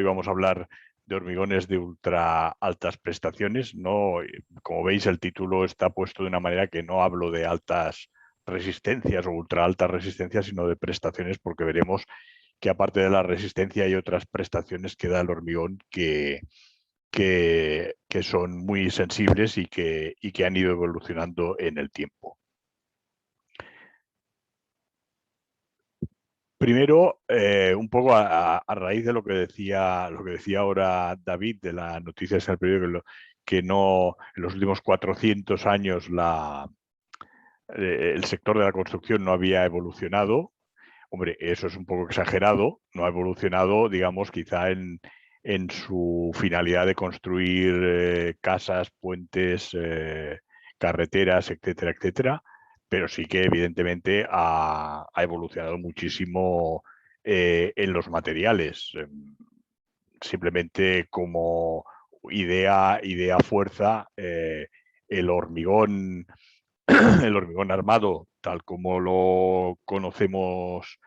Hoy vamos a hablar de hormigones de ultra altas prestaciones. No, como veis, el título está puesto de una manera que no hablo de altas resistencias o ultra altas resistencias, sino de prestaciones, porque veremos que aparte de la resistencia hay otras prestaciones que da el hormigón que son muy sensibles y que han ido evolucionando en el tiempo. Primero, un poco a raíz de lo que decía ahora David de las noticias en el periódico, que no en los últimos 400 años el sector de la construcción no había evolucionado. Hombre, eso es un poco exagerado, no ha evolucionado, digamos, quizá en su finalidad de construir casas, puentes, carreteras, etcétera, etcétera, pero sí que evidentemente ha evolucionado muchísimo en los materiales. Simplemente como idea fuerza, el hormigón el hormigón armado, tal como lo conocemos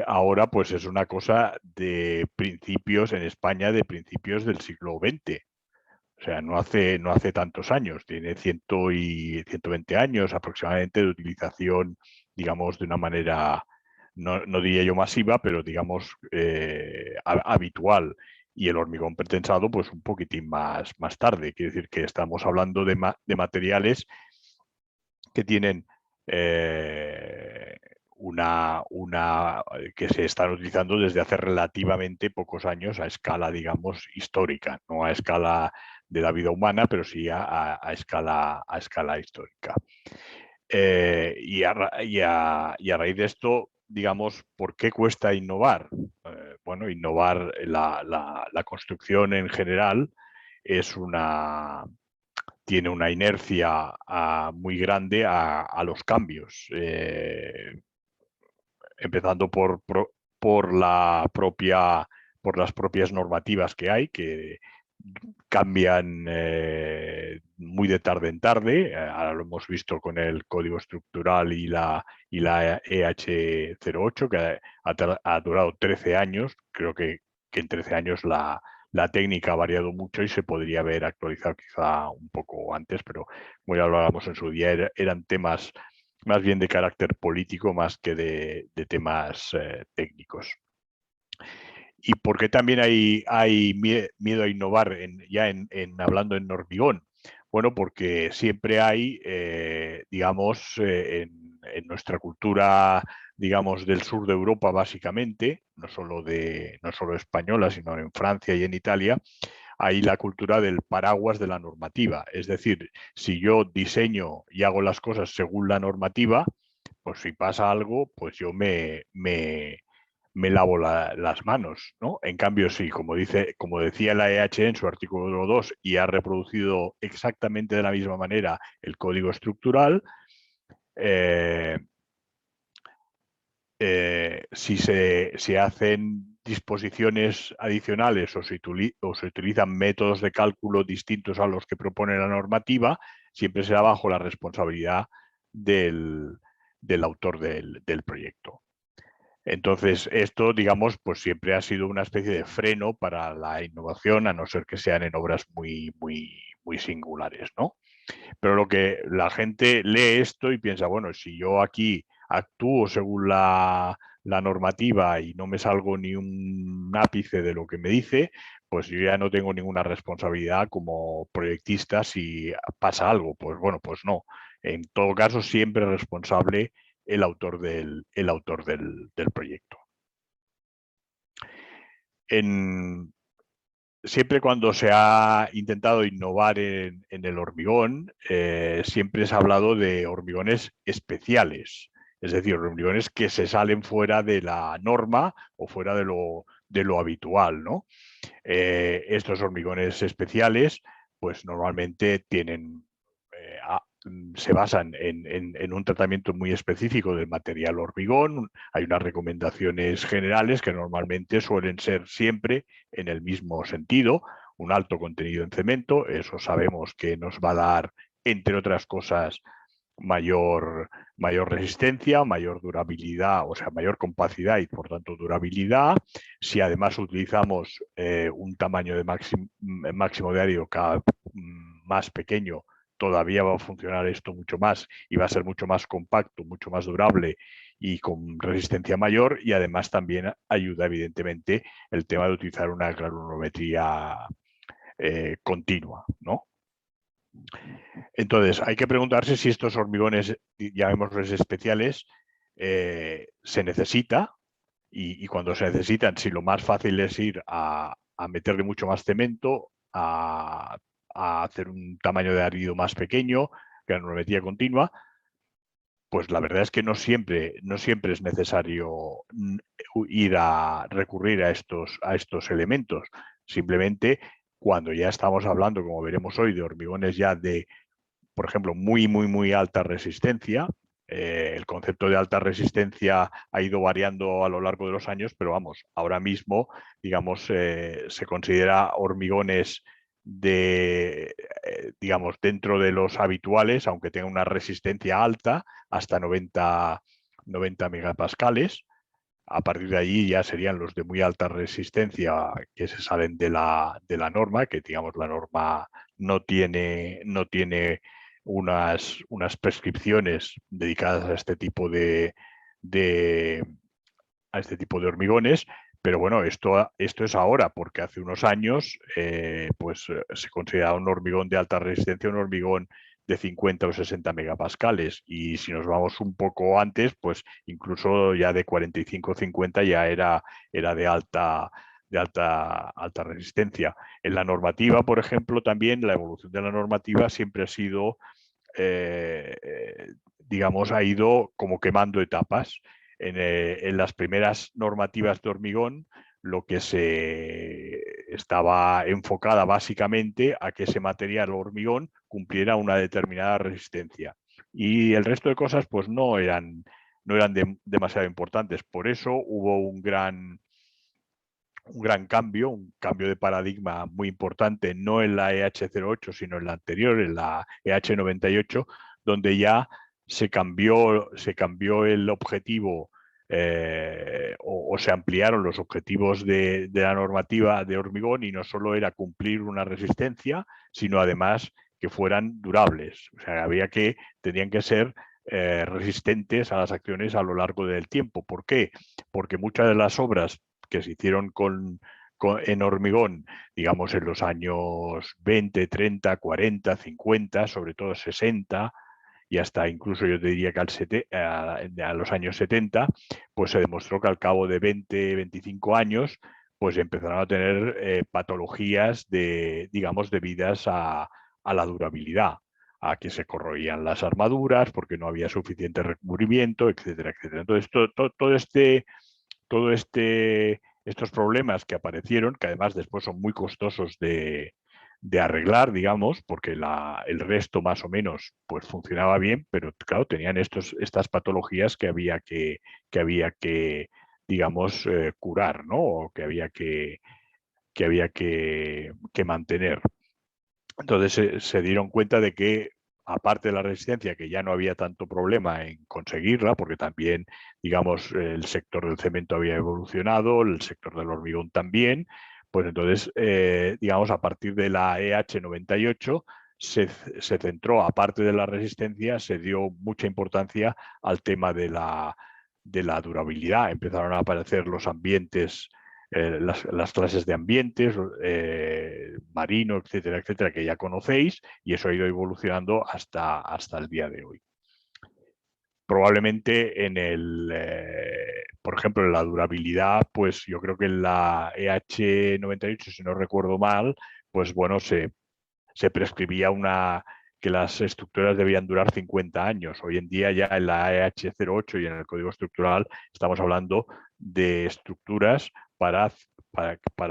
ahora, pues es una cosa de principios en España, de principios del siglo XX. O sea, no hace tantos años, tiene 120 años aproximadamente de utilización, digamos, de una manera, no diría yo masiva, pero digamos habitual. Y el hormigón pretensado, pues un poquitín más tarde. Quiere decir que estamos hablando de materiales que tienen que se están utilizando desde hace relativamente pocos años a escala, digamos, histórica, no a escala de la vida humana, pero sí a escala histórica. Y a raíz de esto, digamos, ¿por qué cuesta innovar? Bueno, innovar la construcción en general es tiene una inercia muy grande a los cambios, empezando por por las propias normativas que hay, que cambian muy de tarde en tarde. Ahora lo hemos visto con el código estructural y la EH08, que ha durado 13 años. Creo que en 13 años la técnica ha variado mucho y se podría haber actualizado quizá un poco antes, pero como ya lo hablábamos en su día, eran temas más bien de carácter político más que de temas técnicos. ¿Y por qué también hay miedo a innovar hablando en hormigón? Bueno, porque siempre hay, digamos, en nuestra cultura, digamos, del sur de Europa, básicamente, no solo española, sino en Francia y en Italia, hay la cultura del paraguas de la normativa. Es decir, si yo diseño y hago las cosas según la normativa, pues si pasa algo, pues yo me lavo las manos, ¿no? En cambio, sí, como decía la EH en su artículo 2 y ha reproducido exactamente de la misma manera el código estructural, si se hacen disposiciones adicionales o se utilizan métodos de cálculo distintos a los que propone la normativa, siempre será bajo la responsabilidad del autor del proyecto. Entonces, esto, digamos, pues siempre ha sido una especie de freno para la innovación, a no ser que sean en obras muy singulares, ¿no? Pero lo que la gente lee esto y piensa, bueno, si yo aquí actúo según la normativa y no me salgo ni un ápice de lo que me dice, pues yo ya no tengo ninguna responsabilidad como proyectista si pasa algo. Pues bueno, pues no. En todo caso, siempre es responsable el autor del proyecto. Siempre cuando se ha intentado innovar en el hormigón, siempre se ha hablado de hormigones especiales, es decir, hormigones que se salen fuera de la norma o fuera de lo habitual, ¿no? Estos hormigones especiales, pues normalmente se basan en un tratamiento muy específico del material hormigón. Hay unas recomendaciones generales que normalmente suelen ser siempre en el mismo sentido: un alto contenido en cemento. Eso sabemos que nos va a dar, entre otras cosas, mayor resistencia, mayor durabilidad, o sea, mayor compacidad y por tanto durabilidad. Si además utilizamos un tamaño de máximo de árido cada más pequeño, todavía va a funcionar esto mucho más y va a ser mucho más compacto, mucho más durable y con resistencia mayor, y además también ayuda evidentemente el tema de utilizar una granulometría continua, ¿no? Entonces, hay que preguntarse si estos hormigones, llamémosles especiales, se necesita, y cuando se necesitan, si lo más fácil es ir a meterle mucho más cemento, a hacer un tamaño de árido más pequeño, granulometría continua, pues la verdad es que no siempre es necesario ir a recurrir a estos elementos. Simplemente cuando ya estamos hablando, como veremos hoy, de hormigones ya de, por ejemplo, muy alta resistencia. El concepto de alta resistencia ha ido variando a lo largo de los años, pero vamos, ahora mismo, digamos, se considera hormigones digamos, dentro de los habituales, aunque tenga una resistencia alta, hasta 90 megapascales. A partir de allí ya serían los de muy alta resistencia que se salen de la norma, que digamos la norma no tiene unas prescripciones dedicadas a este tipo de hormigones, pero bueno, esto es ahora, porque hace unos años se consideraba un hormigón de alta resistencia un hormigón de 50 o 60 megapascales, y si nos vamos un poco antes, pues incluso ya de 45 o 50 ya era de alta resistencia. En la normativa, por ejemplo, también la evolución de la normativa siempre ha sido, digamos, ha ido como quemando etapas. En las primeras normativas de hormigón, lo que se estaba enfocada básicamente a que ese material hormigón cumpliera una determinada resistencia. Y el resto de cosas pues no eran demasiado importantes. Por eso hubo un gran cambio, un cambio de paradigma muy importante, no en la EH08, sino en la anterior, en la EH98, donde ya se cambió el objetivo, o se ampliaron los objetivos de la normativa de hormigón, y no solo era cumplir una resistencia, sino además que fueran durables. O sea, tenían que ser resistentes a las acciones a lo largo del tiempo. ¿Por qué? Porque muchas de las obras que se hicieron en hormigón, digamos, en los años 20, 30, 40, 50, sobre todo 60, y hasta incluso yo te diría que a los años 70, pues se demostró que al cabo de 20, 25 años, pues empezaron a tener patologías digamos, debidas a la durabilidad, a que se corroían las armaduras porque no había suficiente recubrimiento, etcétera, etcétera. Entonces, estos problemas que aparecieron, que además después son muy costosos de arreglar, digamos, porque el resto más o menos pues funcionaba bien, pero claro, tenían estas patologías que había que digamos, curar, ¿no? O que había que mantener. Entonces se dieron cuenta de que, aparte de la resistencia, que ya no había tanto problema en conseguirla, porque también, digamos, el sector del cemento había evolucionado, el sector del hormigón también, pues entonces, digamos, a partir de la EH98 se centró, aparte de la resistencia, se dio mucha importancia al tema de la durabilidad. Empezaron a aparecer los ambientes, las clases de ambientes, marino, etcétera, etcétera, que ya conocéis, y eso ha ido evolucionando hasta el día de hoy. Probablemente por ejemplo, en la durabilidad, pues yo creo que en la EH98, si no recuerdo mal, pues bueno, se prescribía que las estructuras debían durar 50 años. Hoy en día ya en la EH08 y en el Código Estructural estamos hablando de estructuras para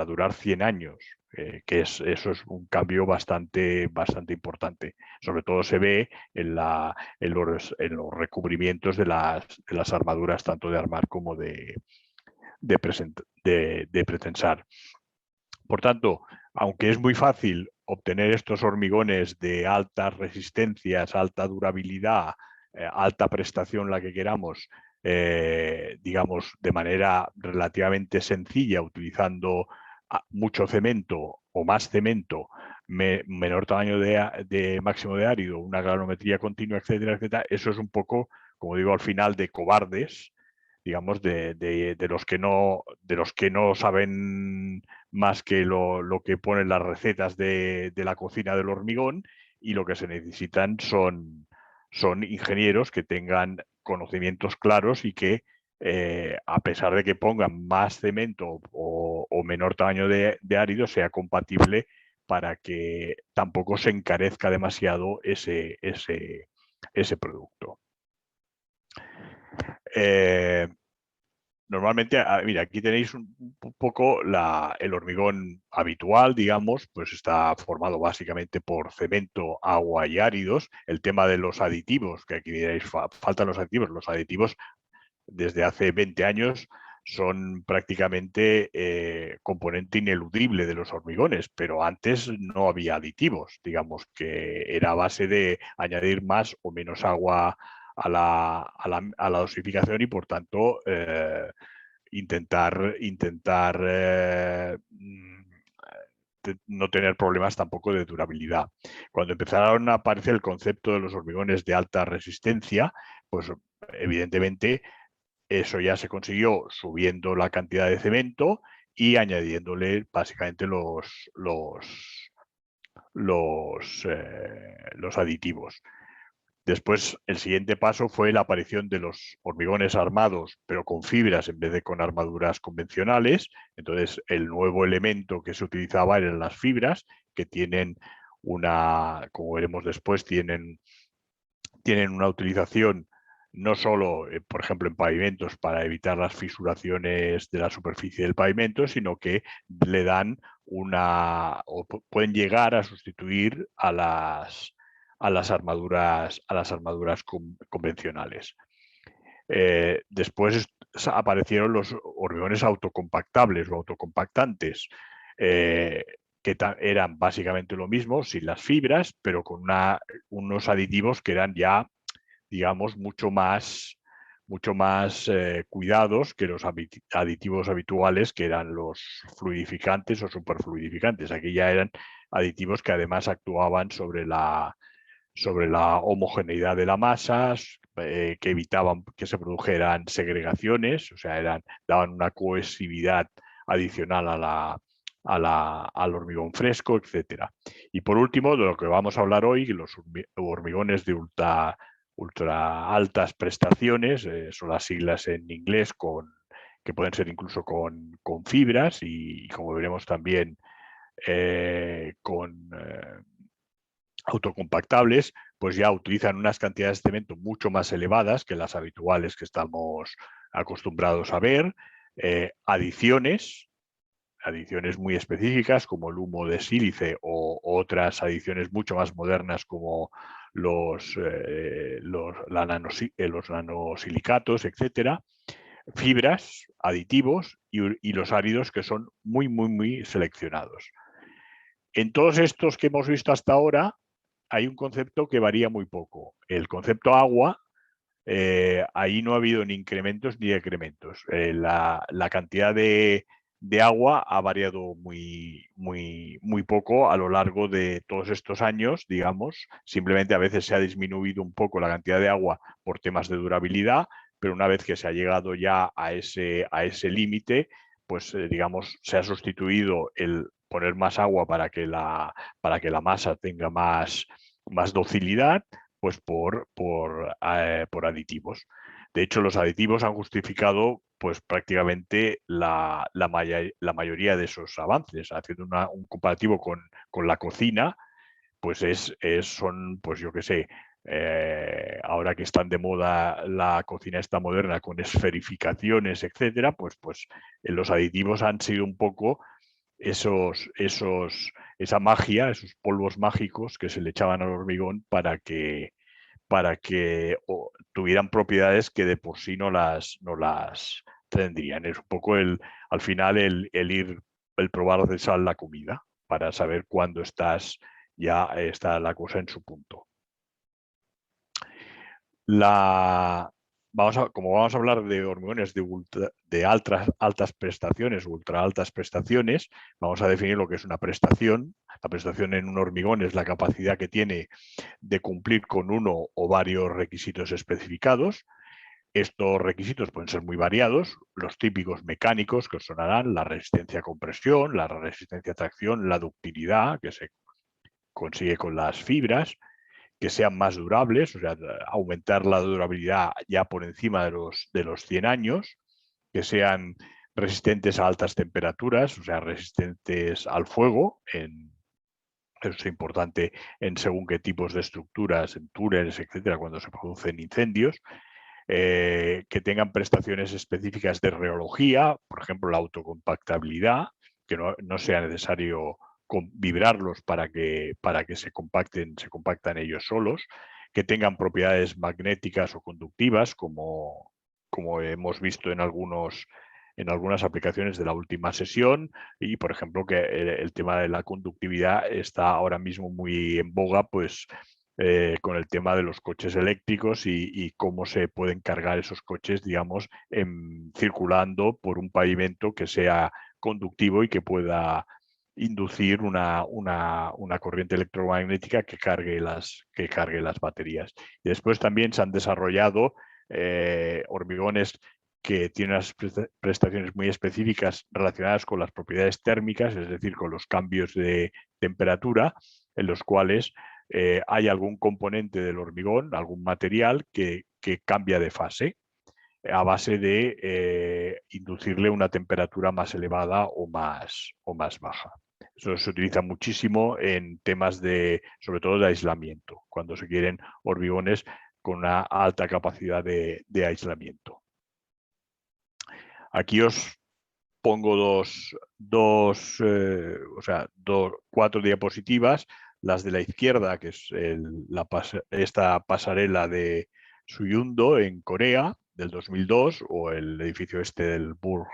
durar 100 años, eso es un cambio bastante importante. Sobre todo se ve en los recubrimientos de las armaduras, tanto de armar como de pretensar. Por tanto, aunque es muy fácil obtener estos hormigones de altas resistencias, alta durabilidad, alta prestación la que queramos, digamos, de manera relativamente sencilla, utilizando mucho cemento o más cemento, menor tamaño de máximo de árido, una granulometría continua, etcétera, etcétera. Eso es un poco, como digo, al final, de cobardes, digamos, de los que no saben más que lo que ponen las recetas de la cocina del hormigón, y lo que se necesitan son ingenieros que tengan conocimientos claros y que, a pesar de que pongan más cemento o menor tamaño de árido, sea compatible para que tampoco se encarezca demasiado ese producto. Normalmente, mira, aquí tenéis un poco el hormigón habitual, digamos, pues está formado básicamente por cemento, agua y áridos. El tema de los aditivos, que aquí diréis, faltan los aditivos. Los aditivos desde hace 20 años son prácticamente componente ineludible de los hormigones, pero antes no había aditivos, digamos que era a base de añadir más o menos agua a la dosificación, y por tanto intentar no tener problemas tampoco de durabilidad. Cuando empezaron a aparecer el concepto de los hormigones de alta resistencia, pues evidentemente eso ya se consiguió subiendo la cantidad de cemento y añadiéndole básicamente los aditivos. Después, el siguiente paso fue la aparición de los hormigones armados, pero con fibras en vez de con armaduras convencionales. Entonces, el nuevo elemento que se utilizaba eran las fibras, que tienen como veremos después, tienen una utilización no solo, por ejemplo, en pavimentos para evitar las fisuraciones de la superficie del pavimento, sino que le dan o pueden llegar a sustituir a las armaduras convencionales. Después aparecieron los hormigones autocompactables o autocompactantes, que eran básicamente lo mismo, sin las fibras, pero con unos aditivos que eran ya, digamos, mucho más cuidados que los aditivos habituales, que eran los fluidificantes o superfluidificantes. Aquí ya eran aditivos que además actuaban sobre la homogeneidad de la masa, que evitaban que se produjeran segregaciones, o sea, daban una cohesividad adicional al hormigón fresco, etcétera. Y por último, de lo que vamos a hablar hoy, los hormigones de ultra altas prestaciones, son las siglas en inglés, que pueden ser incluso con fibras y como veremos también, con autocompactables, pues ya utilizan unas cantidades de cemento mucho más elevadas que las habituales que estamos acostumbrados a ver, adiciones muy específicas como el humo de sílice o otras adiciones mucho más modernas como los nanosilicatos, etcétera, fibras, aditivos y los áridos, que son muy, muy, muy seleccionados. En todos estos que hemos visto hasta ahora hay un concepto que varía muy poco. El concepto agua, ahí no ha habido ni incrementos ni decrementos. La cantidad de agua ha variado muy, muy, muy poco a lo largo de todos estos años, digamos. Simplemente a veces se ha disminuido un poco la cantidad de agua por temas de durabilidad, pero una vez que se ha llegado ya a ese límite, pues digamos, se ha sustituido el poner más agua para que la masa tenga más docilidad, pues por aditivos. De hecho, los aditivos han justificado pues prácticamente la mayoría de esos avances. Haciendo un comparativo con la cocina, pues son, pues yo qué sé, ahora que están de moda la cocina esta moderna con esferificaciones, etcétera, pues los aditivos han sido un poco esa magia, esos polvos mágicos que se le echaban al hormigón para que tuvieran propiedades que de por sí no las tendrían. Es un poco al final el probar de sal la comida para saber cuándo ya está la cosa en su punto. Como vamos a hablar de hormigones de altas prestaciones, ultra altas prestaciones, vamos a definir lo que es una prestación. La prestación en un hormigón es la capacidad que tiene de cumplir con uno o varios requisitos especificados. Estos requisitos pueden ser muy variados, los típicos mecánicos que os sonarán, la resistencia a compresión, la resistencia a tracción, la ductilidad, que se consigue con las fibras, que sean más durables, o sea, aumentar la durabilidad ya por encima de los 100 años, que sean resistentes a altas temperaturas, o sea, resistentes al fuego, eso es importante en según qué tipos de estructuras, en túneles, etcétera, cuando se producen incendios, que tengan prestaciones específicas de reología, por ejemplo, la autocompactabilidad, que no sea necesario vibrarlos para que se compactan ellos solos, que tengan propiedades magnéticas o conductivas, como hemos visto en algunas aplicaciones de la última sesión, y por ejemplo que el tema de la conductividad está ahora mismo muy en boga, pues con el tema de los coches eléctricos y cómo se pueden cargar esos coches, digamos, circulando por un pavimento que sea conductivo y que pueda inducir una corriente electromagnética que cargue las baterías. Y después también se han desarrollado hormigones que tienen unas prestaciones muy específicas relacionadas con las propiedades térmicas, es decir, con los cambios de temperatura, en los cuales hay algún componente del hormigón, algún material que cambia de fase a base de inducirle una temperatura más elevada o más baja. Eso se utiliza muchísimo en temas sobre todo de aislamiento, cuando se quieren hormigones con una alta capacidad de aislamiento. Aquí os pongo cuatro diapositivas, las de la izquierda, que es esta pasarela de Suyundo en Corea del 2002, o el edificio este del Burj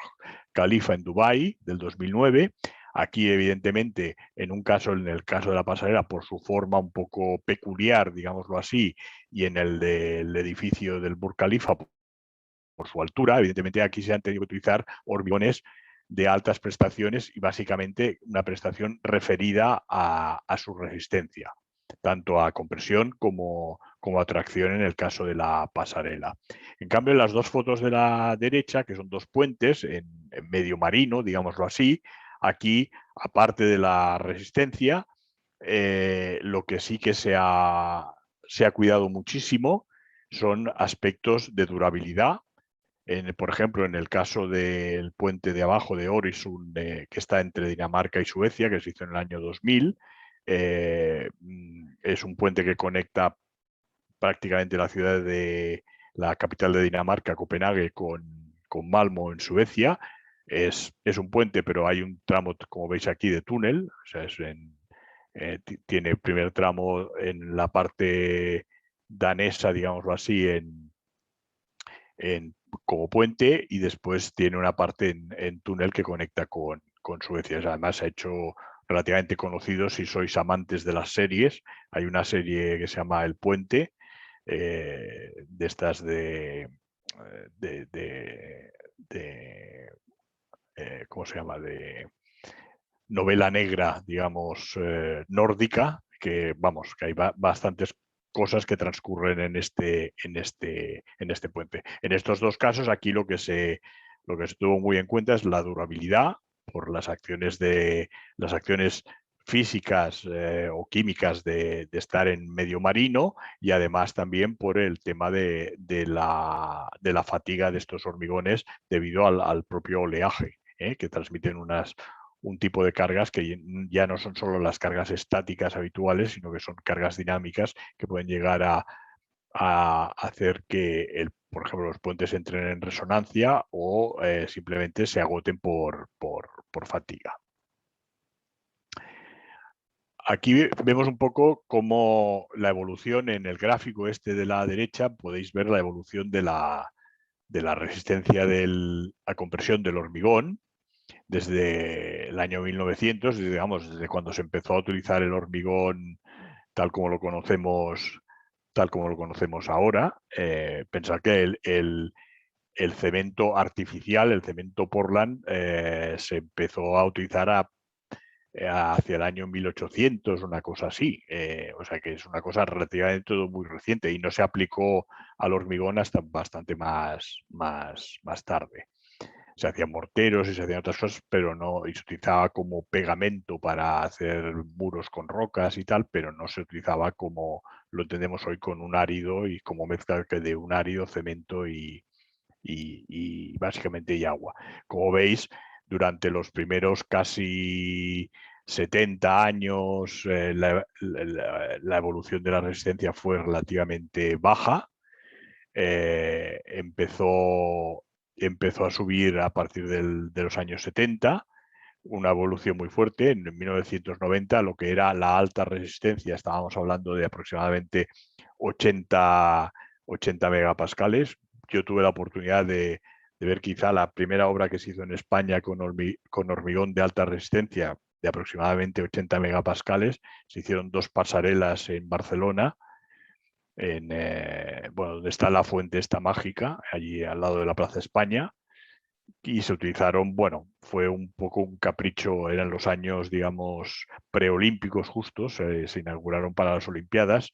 Khalifa en Dubái del 2009. Aquí, evidentemente, en el caso de la pasarela, por su forma un poco peculiar, digámoslo así, y en el del edificio del Burj Khalifa, por su altura, evidentemente aquí se han tenido que utilizar hormigones de altas prestaciones y básicamente una prestación referida a su resistencia, tanto a compresión como a tracción en el caso de la pasarela. En cambio, en las dos fotos de la derecha, que son dos puentes en medio marino, digámoslo así, aquí, aparte de la resistencia, lo que sí que se ha cuidado muchísimo son aspectos de durabilidad. Por ejemplo, en el caso del puente de abajo de Oresund, que está entre Dinamarca y Suecia, que se hizo en el año 2000, es un puente que conecta prácticamente la capital de Dinamarca, Copenhague, con Malmo en Suecia. Es un puente, pero hay un tramo, como veis aquí, de túnel. O sea, tiene el primer tramo en la parte danesa, digámoslo así, como puente, y después tiene una parte en túnel que conecta con Suecia. Además, se ha hecho relativamente conocido si sois amantes de las series. Hay una serie que se llama El Puente, de estas ¿cómo se llama? De novela negra, digamos, nórdica, que vamos, que hay bastantes cosas que transcurren en este puente. En estos dos casos, aquí lo que se tuvo muy en cuenta es la durabilidad por las acciones físicas o químicas de estar en medio marino, y además también por el tema de la fatiga de estos hormigones debido al propio oleaje, que transmiten un tipo de cargas que ya no son solo las cargas estáticas habituales, sino que son cargas dinámicas que pueden llegar a hacer que, por ejemplo, los puentes entren en resonancia o simplemente se agoten por fatiga. Aquí vemos un poco cómo la evolución en el gráfico este de la derecha, podéis ver la evolución de la resistencia a compresión del hormigón desde el año 1900, desde cuando se empezó a utilizar el hormigón tal como lo conocemos tal como lo conocemos ahora. Pensar que el cemento artificial, el cemento Portland, se empezó a utilizar hacia el año 1800, una cosa así. O sea que es una cosa relativamente todo muy reciente y no se aplicó al hormigón hasta bastante más tarde. Se hacían morteros y se hacían otras cosas, pero no, y se utilizaba como pegamento para hacer muros con rocas y tal, pero no se utilizaba como lo entendemos hoy con un árido y como mezcla de un árido, cemento y básicamente y agua. Como veis, durante los primeros casi 70 años la evolución de la resistencia fue relativamente baja. Empezó a subir a partir de los años 70, una evolución muy fuerte. En 1990, lo que era la alta resistencia, estábamos hablando de aproximadamente 80 megapascales. Yo tuve la oportunidad de ver quizá la primera obra que se hizo en España con hormigón de alta resistencia de aproximadamente 80 megapascales. Se hicieron 2 pasarelas en Barcelona, bueno, donde está la fuente esta mágica, allí al lado de la Plaza España, y se utilizaron, bueno, fue un poco un capricho, eran los años, digamos, preolímpicos justos, se inauguraron para las Olimpiadas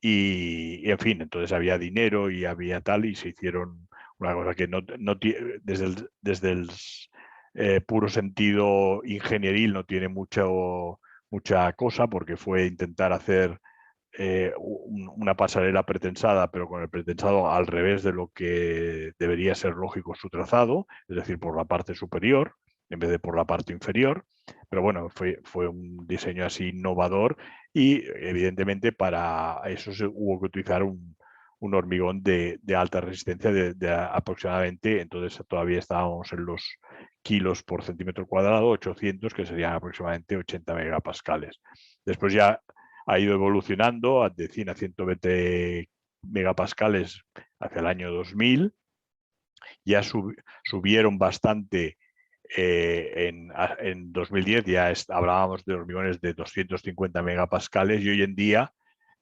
y, en fin, entonces había dinero y había tal, y se hicieron una cosa que desde el puro sentido ingenieril no tiene mucha cosa, porque fue intentar hacer una pasarela pretensada, pero con el pretensado al revés de lo que debería ser lógico su trazado, es decir, por la parte superior en vez de por la parte inferior. Pero bueno, fue un diseño así innovador y evidentemente para eso hubo que utilizar un hormigón de alta resistencia de aproximadamente, entonces todavía estábamos en los kilos por centímetro cuadrado, 800, que serían aproximadamente 80 megapascales. Después ya ha ido evolucionando de 100 a 120 megapascales hacia el año 2000. Ya subieron bastante en 2010, ya hablábamos de hormigones de 250 megapascales y hoy en día,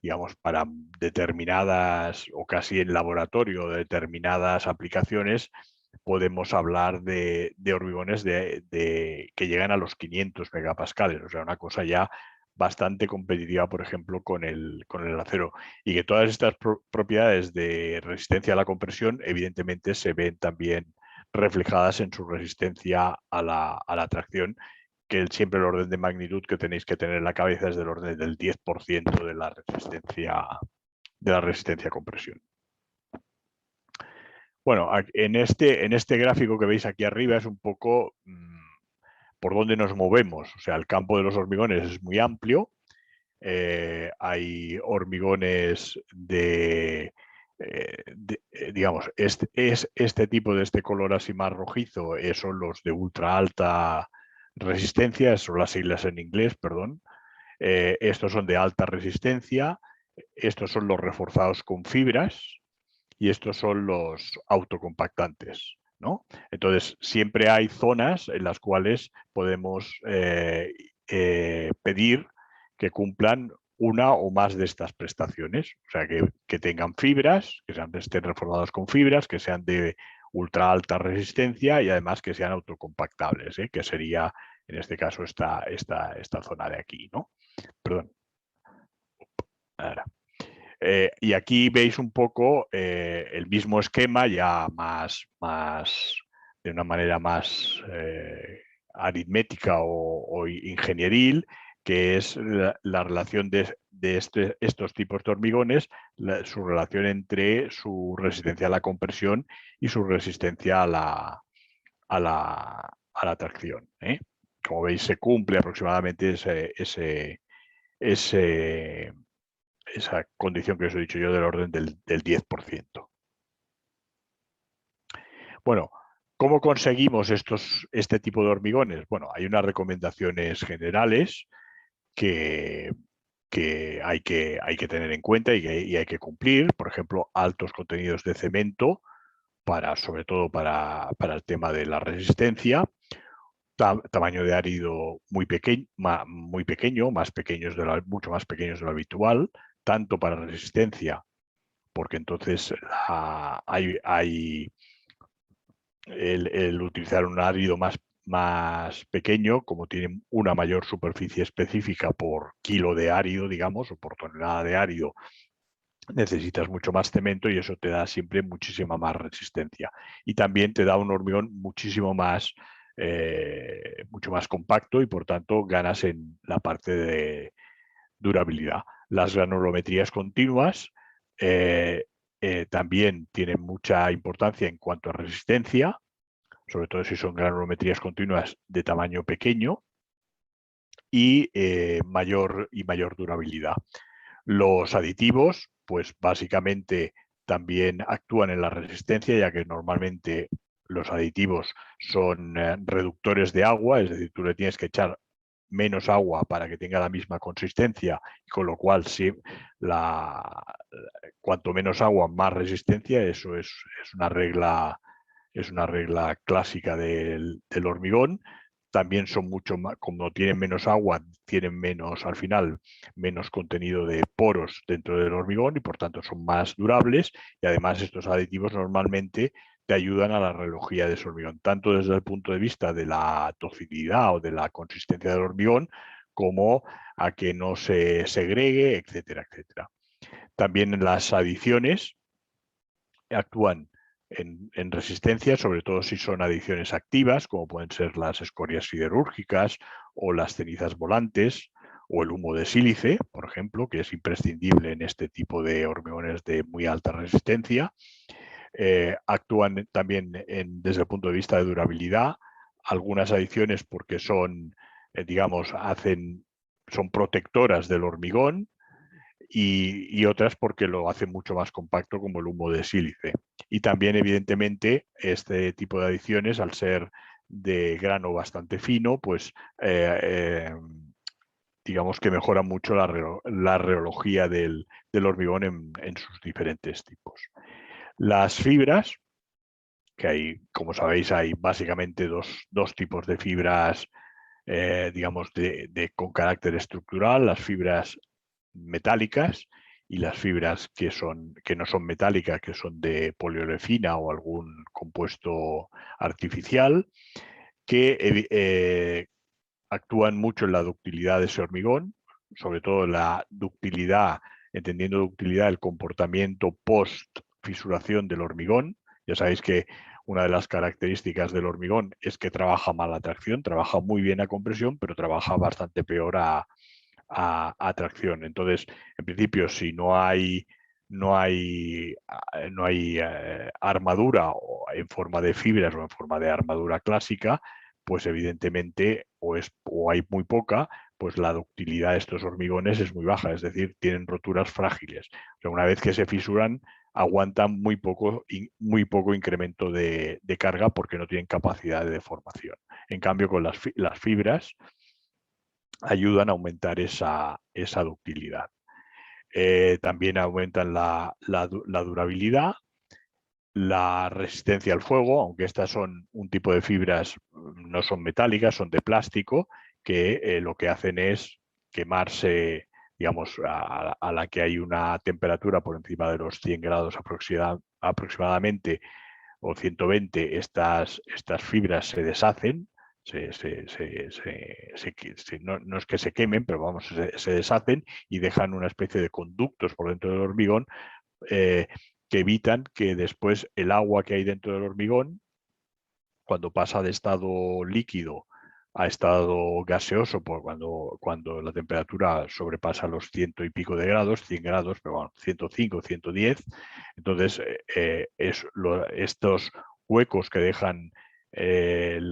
digamos, para determinadas o casi en laboratorio, determinadas aplicaciones, podemos hablar de hormigones que llegan a los 500 megapascales, o sea, una cosa ya bastante competitiva, por ejemplo, con el acero. Y que todas estas propiedades de resistencia a la compresión, evidentemente, se ven también reflejadas en su resistencia a la tracción, que siempre el orden de magnitud que tenéis que tener en la cabeza es del orden del 10% de la resistencia a compresión. Bueno, en este gráfico que veis aquí arriba es un poco por dónde nos movemos. O sea, el campo de los hormigones es muy amplio. Hay hormigones digamos, este tipo de este color así más rojizo, son los de ultra alta resistencia, son las siglas en inglés, perdón. Estos son de alta resistencia, estos son los reforzados con fibras y estos son los autocompactantes, ¿no? Entonces, siempre hay zonas en las cuales podemos pedir que cumplan una o más de estas prestaciones. O sea, que tengan fibras, que estén reforzados con fibras, que sean de ultra alta resistencia y además que sean autocompactables, que sería, en este caso, esta zona de aquí, ¿no? Perdón. Ahora. Y aquí veis un poco el mismo esquema, ya de una manera más aritmética o ingenieril, que es la relación de estos tipos de hormigones, su relación entre su resistencia a la compresión y su resistencia a la tracción. Como veis, se cumple aproximadamente esa condición que os he dicho yo del orden del 10%. Bueno, ¿cómo conseguimos este tipo de hormigones? Bueno, hay unas recomendaciones generales que hay que tener en cuenta y hay que cumplir. Por ejemplo, altos contenidos de cemento, sobre todo para el tema de la resistencia. Tamaño de árido muy pequeño, mucho más pequeños de lo habitual, tanto para resistencia, porque entonces el utilizar un árido más pequeño, como tiene una mayor superficie específica por kilo de árido, digamos, o por tonelada de árido, necesitas mucho más cemento y eso te da siempre muchísima más resistencia. Y también te da un hormigón mucho más compacto y por tanto ganas en la parte de durabilidad. Las granulometrías continuas también tienen mucha importancia en cuanto a resistencia, sobre todo si son granulometrías continuas de tamaño pequeño y mayor durabilidad. Los aditivos, pues básicamente también actúan en la resistencia, ya que normalmente los aditivos son reductores de agua, es decir, tú le tienes que echar menos agua para que tenga la misma consistencia, con lo cual cuanto menos agua, más resistencia. Eso es una regla clásica del hormigón. También son mucho más, como tienen menos agua, tienen menos, al final, menos contenido de poros dentro del hormigón y por tanto son más durables, y además estos aditivos normalmente te ayudan a la relojía de ese hormigón, tanto desde el punto de vista de la toxicidad o de la consistencia del hormigón, como a que no se segregue, etcétera, etcétera. También las adiciones actúan en resistencia, sobre todo si son adiciones activas, como pueden ser las escorias siderúrgicas o las cenizas volantes o el humo de sílice, por ejemplo, que es imprescindible en este tipo de hormigones de muy alta resistencia. Actúan también desde el punto de vista de durabilidad, algunas adiciones porque son, son protectoras del hormigón, y otras porque lo hace mucho más compacto, como el humo de sílice. Y también, evidentemente, este tipo de adiciones, al ser de grano bastante fino, pues digamos que mejora mucho la reología del hormigón en sus diferentes tipos. Las fibras, que hay, como sabéis, hay básicamente dos tipos de fibras, digamos, con carácter estructural: las fibras metálicas y las fibras que no son metálicas, que son de poliolefina o algún compuesto artificial, que actúan mucho en la ductilidad de ese hormigón, sobre todo la ductilidad, entendiendo ductilidad el comportamiento post fisuración del hormigón. Ya sabéis que una de las características del hormigón es que trabaja mal a tracción, trabaja muy bien a compresión, pero trabaja bastante peor a tracción. Entonces, en principio, si no hay armadura en forma de fibras o en forma de armadura clásica, pues evidentemente o hay muy poca, pues la ductilidad de estos hormigones es muy baja, es decir, tienen roturas frágiles. O sea, una vez que se fisuran, aguantan muy poco incremento de carga, porque no tienen capacidad de deformación. En cambio, con las fibras ayudan a aumentar esa ductilidad. También aumentan la durabilidad, la resistencia al fuego, aunque estas son un tipo de fibras, no son metálicas, son de plástico, que lo que hacen es quemarse, digamos, a la que hay una temperatura por encima de los 100 grados aproximadamente, o 120, estas fibras se deshacen. No es que se quemen, pero vamos, se deshacen y dejan una especie de conductos por dentro del hormigón, que evitan que después el agua que hay dentro del hormigón, cuando pasa de estado líquido a estado gaseoso, cuando la temperatura sobrepasa los 100 y pico de grados, 100 grados, pero bueno, 105, 110, entonces estos huecos que dejan el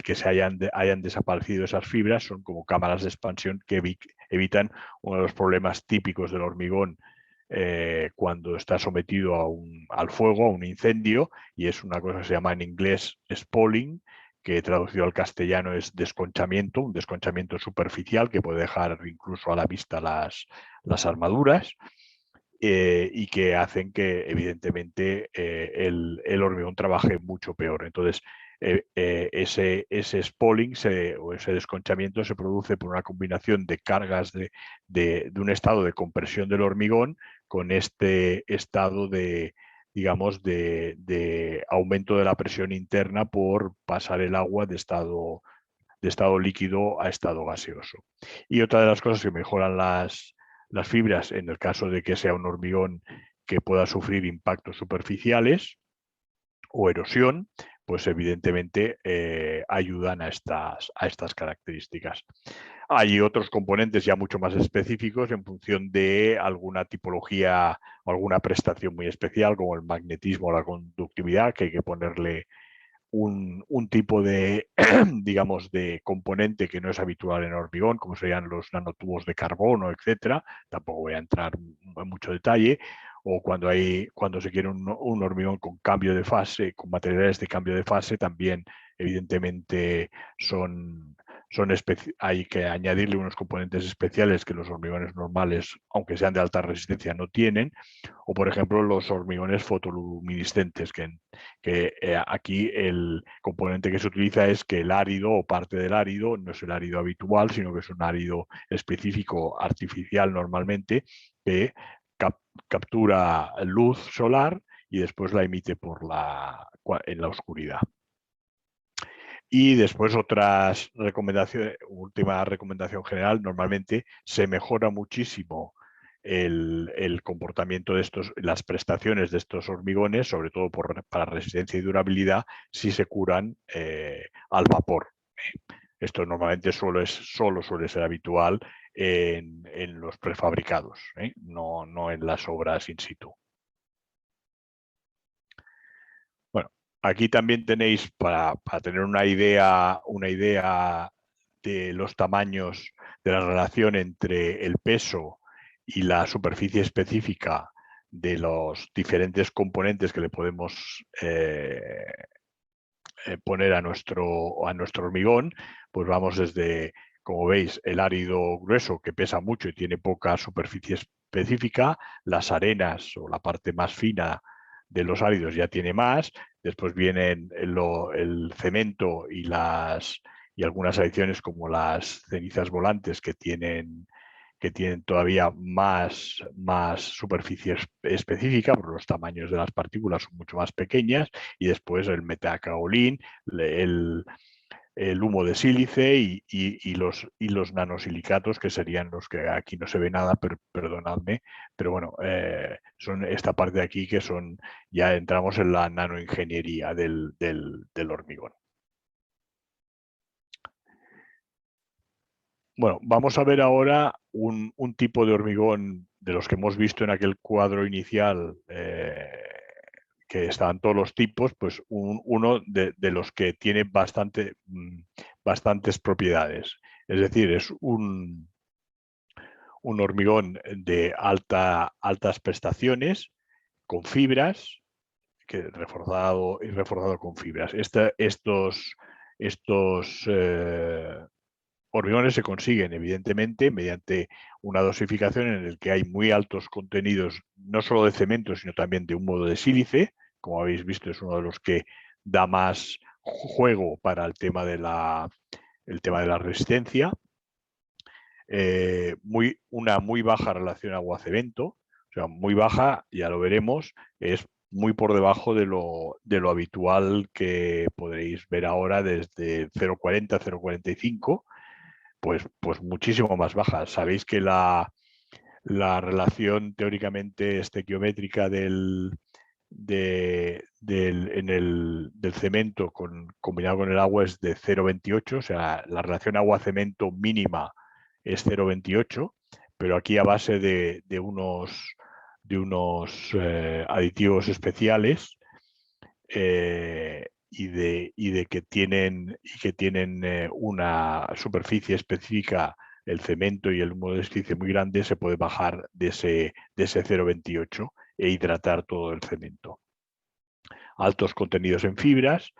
que se hayan desaparecido esas fibras son como cámaras de expansión que evitan uno de los problemas típicos del hormigón cuando está sometido al fuego, a un incendio, y es una cosa que se llama en inglés spalling, que traducido al castellano es desconchamiento, un desconchamiento superficial que puede dejar incluso a la vista las armaduras, y que hacen que evidentemente el hormigón trabaje mucho peor. Entonces, ese spalling o ese desconchamiento se produce por una combinación de cargas de un estado de compresión del hormigón con este estado de, digamos, de aumento de la presión interna por pasar el agua de estado líquido a estado gaseoso. Y otra de las cosas que mejoran las fibras, en el caso de que sea un hormigón que pueda sufrir impactos superficiales o erosión, pues evidentemente ayudan a estas características. Hay otros componentes ya mucho más específicos en función de alguna tipología o alguna prestación muy especial, como el magnetismo o la conductividad, que hay que ponerle un tipo de, digamos, de componente que no es habitual en hormigón, como serían los nanotubos de carbono, etcétera. Tampoco voy a entrar en mucho detalle. O cuando se quiere un hormigón con cambio de fase, con materiales de cambio de fase, también evidentemente hay que añadirle unos componentes especiales que los hormigones normales, aunque sean de alta resistencia, no tienen. O, por ejemplo, los hormigones fotoluminiscentes, que aquí el componente que se utiliza es que el árido o parte del árido no es el árido habitual, sino que es un árido específico artificial normalmente que captura luz solar y después la emite en la oscuridad. Y después otras recomendaciones, última recomendación general, normalmente se mejora muchísimo el comportamiento de las prestaciones de estos hormigones, sobre todo para resistencia y durabilidad, si se curan al vapor. Esto normalmente solo suele ser habitual en los prefabricados, no en las obras in situ. Bueno, aquí también tenéis, para tener una idea de los tamaños de la relación entre el peso y la superficie específica de los diferentes componentes que le podemos poner a nuestro hormigón, pues vamos desde, como veis, el árido grueso, que pesa mucho y tiene poca superficie específica, las arenas o la parte más fina de los áridos ya tiene más, después vienen el cemento y algunas adiciones como las cenizas volantes que tienen todavía más superficie específica, porque los tamaños de las partículas son mucho más pequeñas, y después el metacaolín, el humo de sílice y los nanosilicatos, que serían los que aquí no se ve nada, perdonadme, pero bueno, son esta parte de aquí que ya entramos en la nanoingeniería del hormigón. Bueno, vamos a ver ahora un tipo de hormigón de los que hemos visto en aquel cuadro inicial, que estaban todos los tipos, pues uno de los que tiene bastantes propiedades. Es decir, es un hormigón de altas prestaciones, con fibras, reforzado con fibras. Estos hormigones se consiguen, evidentemente, mediante una dosificación en la que hay muy altos contenidos, no solo de cemento, sino también de humo de sílice. Como habéis visto, es uno de los que da más juego para el tema de la resistencia. Una muy baja relación agua-cemento, o sea, muy baja, ya lo veremos, es muy por debajo de lo habitual que podréis ver ahora desde 0,40, 0,45, pues muchísimo más baja. Sabéis que la relación teóricamente estequiométrica del cemento combinado con el agua es de 0,28, o sea, la relación agua-cemento mínima es 0,28, pero aquí a base de unos aditivos especiales y de que tienen una superficie específica, el cemento y el humo de sílice muy grande, se puede bajar de ese 0,28 e hidratar todo el cemento. Altos contenidos en fibras,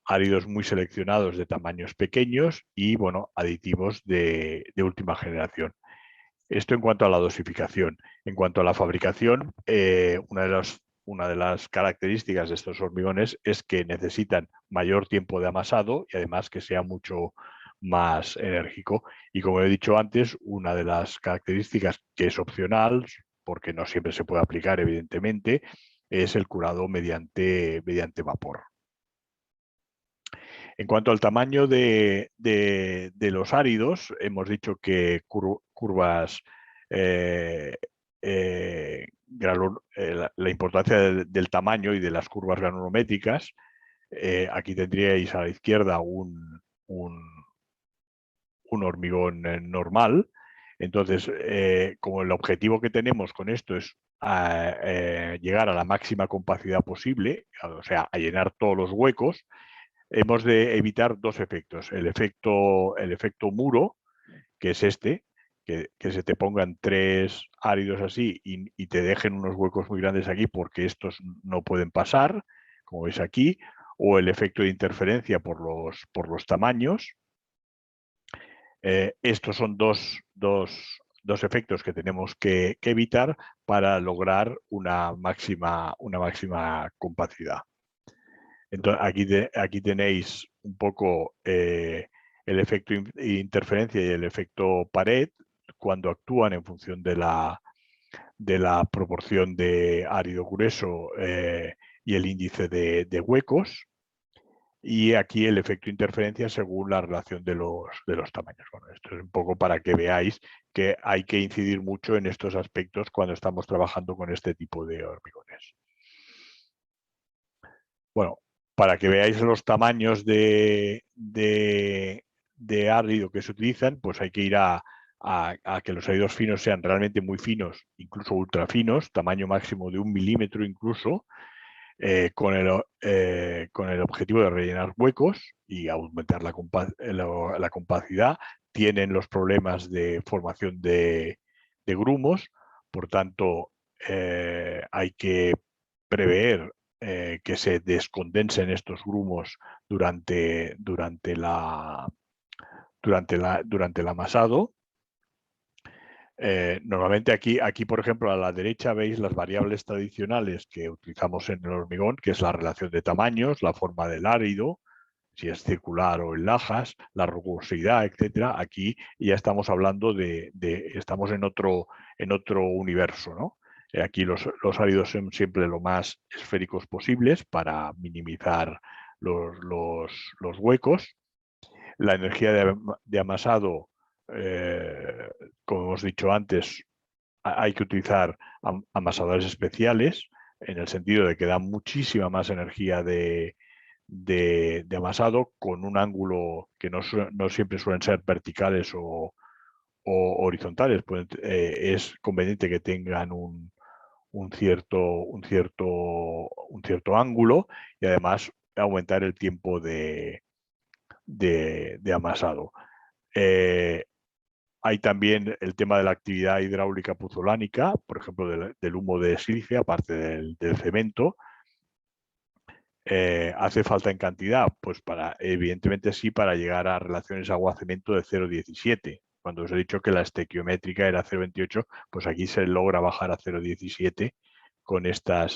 áridos muy seleccionados de tamaños pequeños y, bueno, aditivos de última generación. Esto en cuanto a la dosificación. En cuanto a la fabricación, una de las una de las características de estos hormigones es que necesitan mayor tiempo de amasado y además que sea mucho más enérgico. Y como he dicho antes, una de las características que es opcional, porque no siempre se puede aplicar, evidentemente, es el curado mediante vapor. En cuanto al tamaño de los áridos, hemos dicho que curvas, la importancia del tamaño y de las curvas granulométricas. Aquí tendríais a la izquierda un hormigón normal. Entonces, como el objetivo que tenemos con esto es llegar a la máxima compacidad posible, o sea, a llenar todos los huecos, hemos de evitar dos efectos. El efecto muro, que es este, que se te pongan 3 áridos así y te dejen unos huecos muy grandes aquí porque estos no pueden pasar, como veis aquí, o el efecto de interferencia por los tamaños. Estos son dos efectos que tenemos que evitar para lograr una máxima compacidad. Entonces, aquí tenéis un poco el efecto interferencia y el efecto pared cuando actúan en función de la proporción de árido grueso y el índice de huecos. Y aquí el efecto interferencia según la relación de los tamaños. Bueno, esto es un poco para que veáis que hay que incidir mucho en estos aspectos cuando estamos trabajando con este tipo de hormigones. Bueno, para que veáis los tamaños de árido que se utilizan, pues hay que ir a que los áridos finos sean realmente muy finos, incluso ultra finos, tamaño máximo de 1 milímetro incluso, con el objetivo de rellenar huecos y aumentar la compacidad. Tienen los problemas de formación de grumos, por tanto, hay que prever que se descondensen estos grumos durante el amasado. Normalmente aquí, por ejemplo, a la derecha veis las variables tradicionales que utilizamos en el hormigón, que es la relación de tamaños, la forma del árido, si es circular o en lajas, la rugosidad, etcétera. Aquí ya estamos hablando estamos en otro universo, ¿no? Aquí los áridos son siempre lo más esféricos posibles para minimizar los huecos. La energía de amasado, como hemos dicho antes, hay que utilizar amasadores especiales, en el sentido de que dan muchísima más energía de amasado con un ángulo que no siempre suelen ser verticales o horizontales. Es conveniente que tengan un cierto ángulo y además aumentar el tiempo de amasado. Hay también el tema de la actividad hidráulica puzolánica, por ejemplo, del humo de sílice, aparte del cemento. ¿Hace falta en cantidad? Pues evidentemente sí, para llegar a relaciones agua-cemento de 0,17. Cuando os he dicho que la estequiométrica era 0,28, pues aquí se logra bajar a 0,17 con esta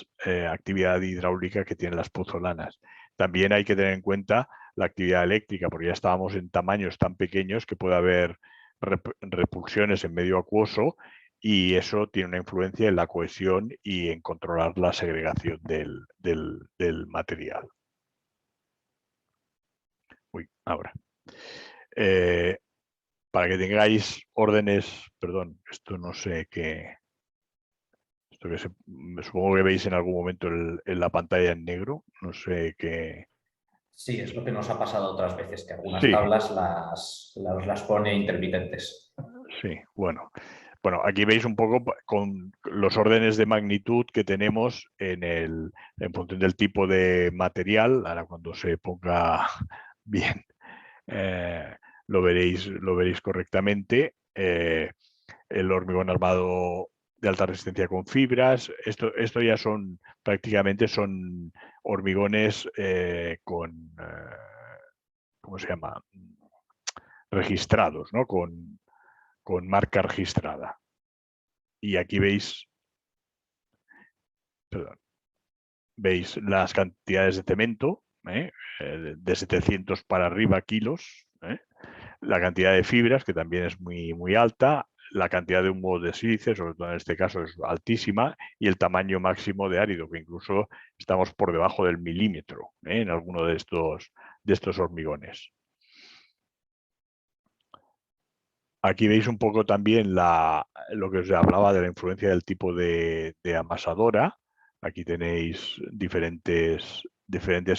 actividad hidráulica que tienen las pozolanas. También hay que tener en cuenta la actividad eléctrica, porque ya estábamos en tamaños tan pequeños que puede haber repulsiones en medio acuoso y eso tiene una influencia en la cohesión y en controlar la segregación del material. Ahora. Para que tengáis órdenes, perdón, esto no sé qué, esto que supongo que veis en algún momento en la pantalla en negro, no sé qué. Sí, es lo que nos ha pasado otras veces, que algunas Sí, tablas las pone intermitentes. sí, bueno. Bueno, aquí veis un poco con los órdenes de magnitud que tenemos en función del tipo de material. Ahora cuando se ponga bien lo veréis correctamente. El hormigón armado de alta resistencia con fibras. Esto ya prácticamente son hormigones con, ¿cómo se llama? Registrados, ¿no? Con marca registrada. Y aquí veis, perdón, veis las cantidades de cemento, de 700 para arriba kilos, la cantidad de fibras, que también es muy alta, la cantidad de humo de sílice, sobre todo en este caso, es altísima, y el tamaño máximo de árido, que incluso estamos por debajo del milímetro en alguno de estos hormigones. Aquí veis un poco también lo que os hablaba de la influencia del tipo de amasadora. Aquí tenéis diferentes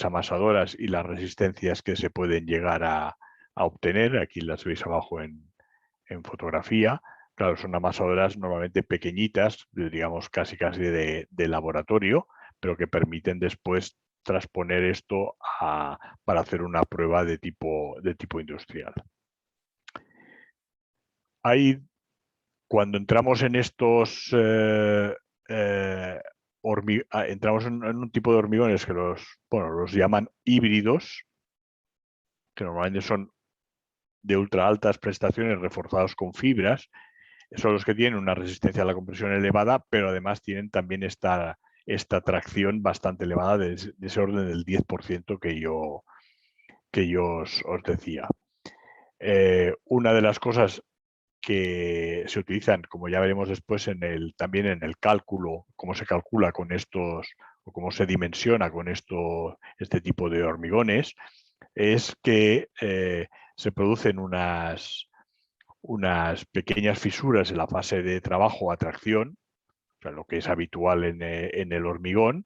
amasadoras y las resistencias que se pueden llegar a obtener. Aquí las veis abajo en fotografía. Claro, son amasadoras normalmente pequeñitas, digamos casi de laboratorio, pero que permiten después transponer esto para hacer una prueba de tipo industrial. Cuando entramos en estos entramos en un tipo de hormigones que los llaman híbridos, que normalmente son de ultra altas prestaciones reforzados con fibras. Son los que tienen una resistencia a la compresión elevada, pero además tienen también esta tracción bastante elevada de ese orden del 10% que yo os decía. Una de las cosas que se utilizan, como ya veremos después, también en el cálculo, cómo se calcula con estos, o cómo se dimensiona con este tipo de hormigones, es que se producen unas pequeñas fisuras en la fase de trabajo a tracción, o sea, lo que es habitual en el hormigón,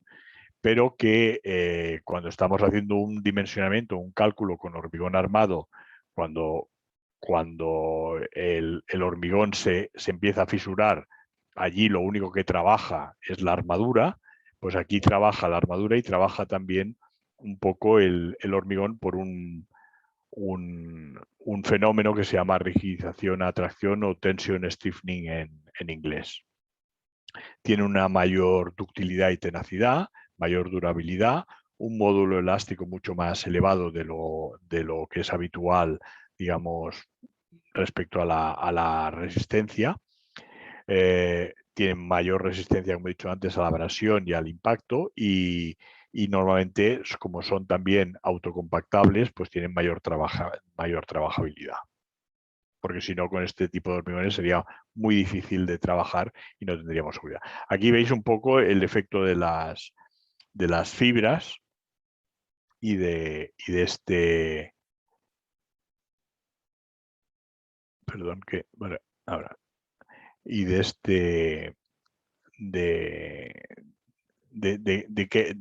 pero que cuando estamos haciendo un dimensionamiento, un cálculo con hormigón armado, cuando el hormigón se empieza a fisurar, allí lo único que trabaja es la armadura, pues aquí trabaja la armadura y trabaja también un poco el hormigón por un fenómeno que se llama rigidización a tracción o tension stiffening en inglés. Tiene una mayor ductilidad y tenacidad, mayor durabilidad, un módulo elástico mucho más elevado de lo que es habitual, digamos, respecto a la resistencia. Tienen mayor resistencia, como he dicho antes, a la abrasión y al impacto y normalmente, como son también autocompactables, pues tienen mayor trabajabilidad. Porque si no, con este tipo de hormigones sería muy difícil de trabajar y no tendríamos seguridad. Aquí veis un poco el efecto de las fibras y de este... Perdón, que... Bueno, ahora. Y de este... de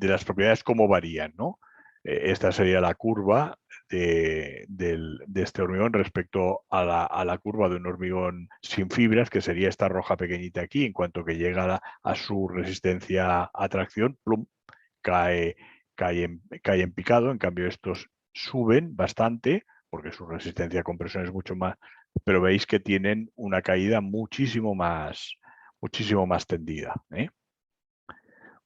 las propiedades, cómo varían, ¿no? Esta sería la curva de este hormigón respecto a la curva de un hormigón sin fibras, que sería esta roja pequeñita aquí. En cuanto que llega a su resistencia a tracción, plum, cae en picado. En cambio, estos suben bastante porque su resistencia a compresión es mucho más, pero veis que tienen una caída muchísimo más tendida, ¿eh?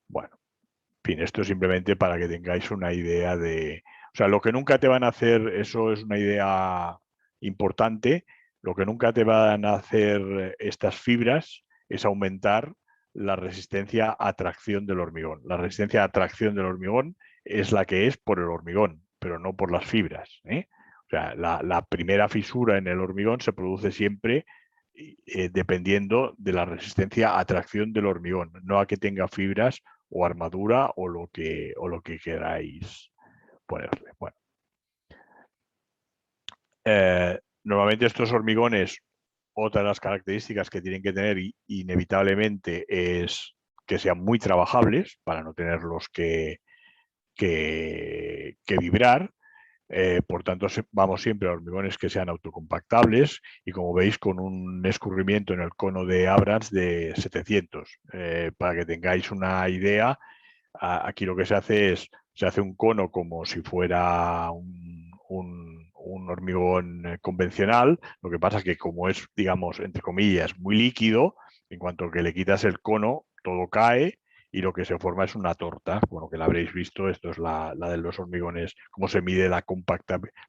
Bueno, en fin, esto es simplemente para que tengáis una idea de... O sea, lo que nunca te van a hacer, eso es una idea importante, lo que nunca te van a hacer estas fibras es aumentar la resistencia a tracción del hormigón. La resistencia a tracción del hormigón es la que es por el hormigón, pero no por las fibras, ¿eh? O sea, la primera fisura en el hormigón se produce siempre dependiendo de la resistencia a tracción del hormigón, no a que tenga fibras o armadura o lo que queráis ponerle. Bueno. Normalmente estos hormigones, otra de las características que tienen que tener inevitablemente es que sean muy trabajables para no tenerlos que vibrar. Por tanto, vamos siempre a hormigones que sean autocompactables y, como veis, con un escurrimiento en el cono de Abrams de 700. Para que tengáis una idea, aquí lo que se hace es, se hace un cono como si fuera un hormigón convencional. Lo que pasa es que, como es, digamos, entre comillas, muy líquido, en cuanto que le quitas el cono, todo cae y lo que se forma es una torta. Bueno, que la habréis visto, esto es la de los hormigones, cómo se mide la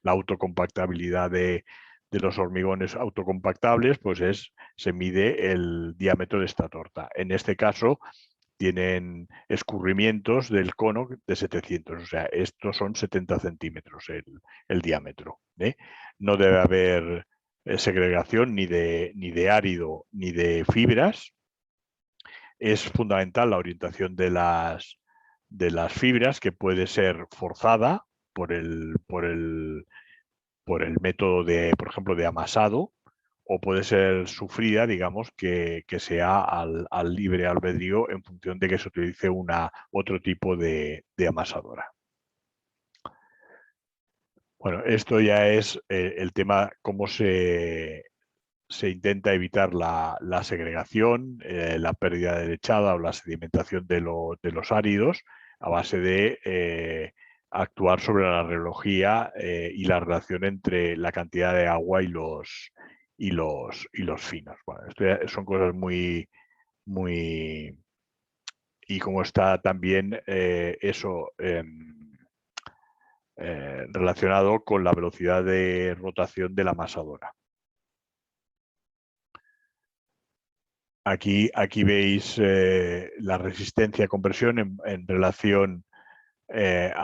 autocompactabilidad de los hormigones autocompactables, pues se mide el diámetro de esta torta. En este caso, tienen escurrimientos del cono de 700, o sea, estos son 70 centímetros el diámetro. No debe haber segregación ni de árido ni de fibras. Es fundamental la orientación de las fibras, que puede ser forzada por el método por ejemplo, de amasado, o puede ser sufrida, digamos, que sea al libre albedrío en función de que se utilice otro tipo de amasadora. Bueno, esto ya es el tema, cómo se intenta evitar la segregación, la pérdida de lechada o la sedimentación de los áridos a base de actuar sobre la reología y la relación entre la cantidad de agua y los finos. Bueno, esto ya son cosas muy y como está también eso relacionado con la velocidad de rotación de la amasadora. Aquí veis la resistencia a compresión en relación al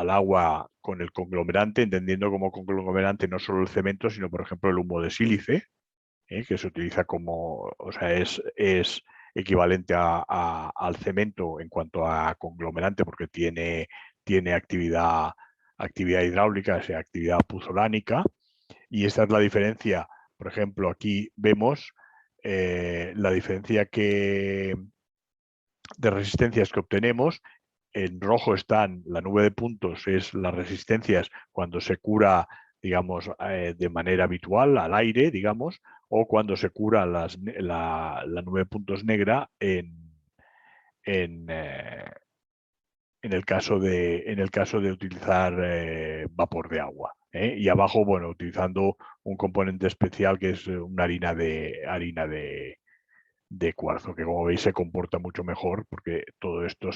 agua con el conglomerante, entendiendo como conglomerante no solo el cemento, sino por ejemplo el humo de sílice, que se utiliza como, o sea, es equivalente al cemento en cuanto a conglomerante, porque tiene actividad hidráulica, o sea, actividad puzolánica, y esta es la diferencia. Por ejemplo, aquí vemos la diferencia de resistencias que obtenemos. En rojo están la nube de puntos, es las resistencias cuando se cura, digamos, de manera habitual al aire, digamos, o cuando se cura la nube de puntos negra en el caso de utilizar vapor de agua. Y abajo, bueno, utilizando un componente especial que es una harina de cuarzo, que como veis se comporta mucho mejor porque todo esto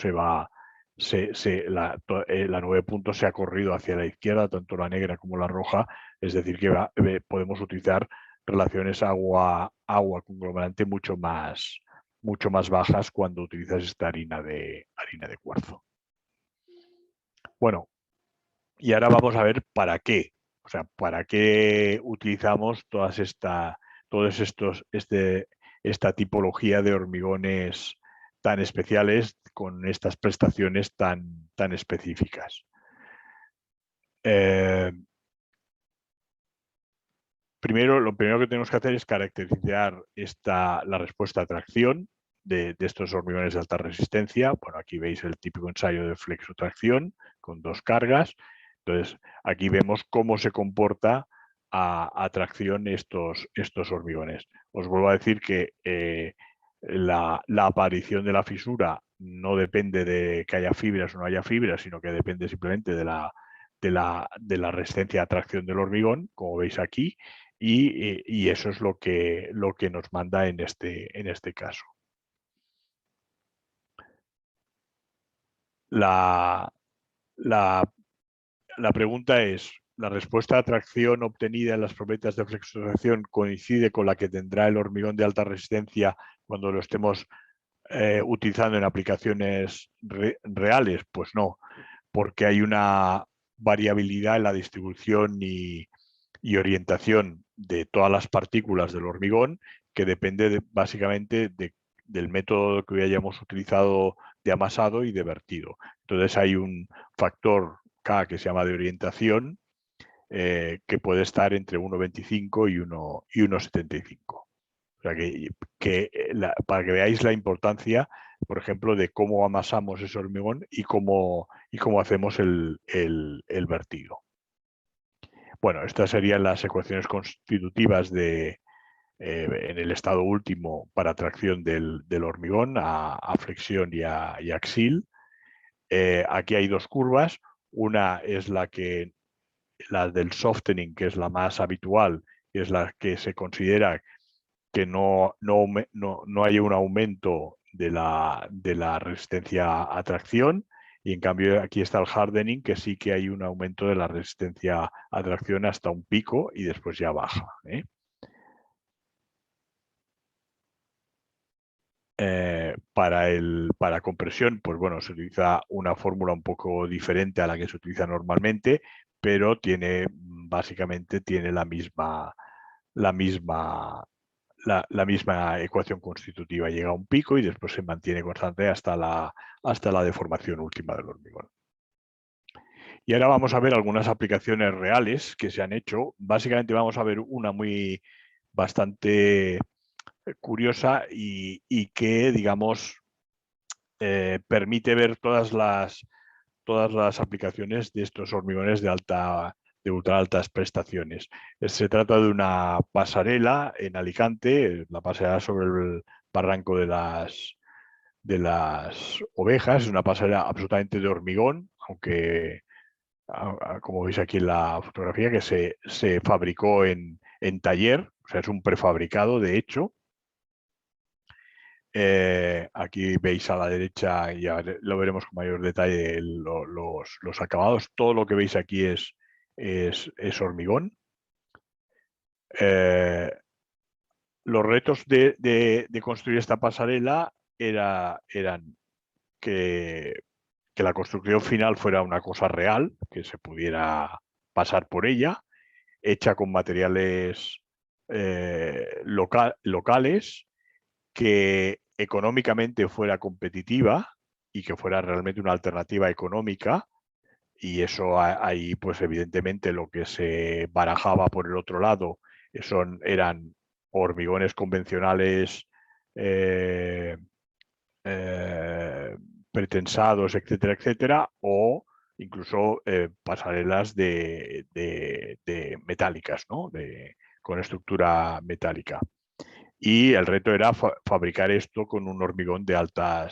la nube de puntos se ha corrido hacia la izquierda, tanto la negra como la roja, es decir, que podemos utilizar relaciones agua conglomerante mucho más bajas cuando utilizas esta harina de cuarzo. Bueno, y ahora vamos a ver para qué. O sea, para qué utilizamos esta tipología de hormigones tan especiales con estas prestaciones tan específicas. Lo primero que tenemos que hacer es caracterizar la respuesta a tracción de estos hormigones de alta resistencia. Bueno, aquí veis el típico ensayo de flexotracción con 2 cargas. Entonces, aquí vemos cómo se comporta a tracción estos hormigones. Os vuelvo a decir que la aparición de la fisura no depende de que haya fibras o no haya fibras, sino que depende simplemente de la resistencia a tracción del hormigón, como veis aquí, y eso es lo que nos manda en este caso. La pregunta es, ¿la respuesta a tracción obtenida en las probetas de flexotracción coincide con la que tendrá el hormigón de alta resistencia cuando lo estemos utilizando en aplicaciones reales? Pues no, porque hay una variabilidad en la distribución y orientación de todas las partículas del hormigón que depende básicamente del método que hayamos utilizado de amasado y de vertido. Entonces hay un factor K que se llama de orientación que puede estar entre 1,25 y 1,75. O sea para que veáis la importancia, por ejemplo, de cómo amasamos ese hormigón y cómo hacemos el vertido. Bueno, estas serían las ecuaciones constitutivas en el estado último para tracción del hormigón a flexión y axil. Aquí hay 2 curvas. Una es la del softening, que es la más habitual, y es la que se considera que no hay un aumento de la resistencia a tracción, y en cambio aquí está el hardening, que sí que hay un aumento de la resistencia a tracción hasta un pico y después ya baja. Para compresión, pues bueno, se utiliza una fórmula un poco diferente a la que se utiliza normalmente, pero básicamente tiene la misma ecuación constitutiva. Llega a un pico y después se mantiene constante hasta la deformación última del hormigón. Y ahora vamos a ver algunas aplicaciones reales que se han hecho. Básicamente vamos a ver una bastante curiosa y que, digamos, permite ver todas las aplicaciones de estos hormigones de ultra altas prestaciones. Se trata de una pasarela en Alicante, la pasarela sobre el barranco de las Ovejas. Es una pasarela absolutamente de hormigón, aunque como veis aquí en la fotografía, que se fabricó en taller, o sea, es un prefabricado de hecho. Aquí veis a la derecha, y lo veremos con mayor detalle, los acabados. Todo lo que veis aquí es hormigón. Los retos de construir esta pasarela eran que la construcción final fuera una cosa real, que se pudiera pasar por ella, hecha con materiales locales, que económicamente fuera competitiva y que fuera realmente una alternativa económica. Y eso ahí, pues evidentemente lo que se barajaba por el otro lado eran hormigones convencionales eh, eh, pretensados, etcétera, etcétera, o incluso pasarelas de metálicas, ¿no? Con estructura metálica. Y el reto era fabricar esto con un hormigón de alta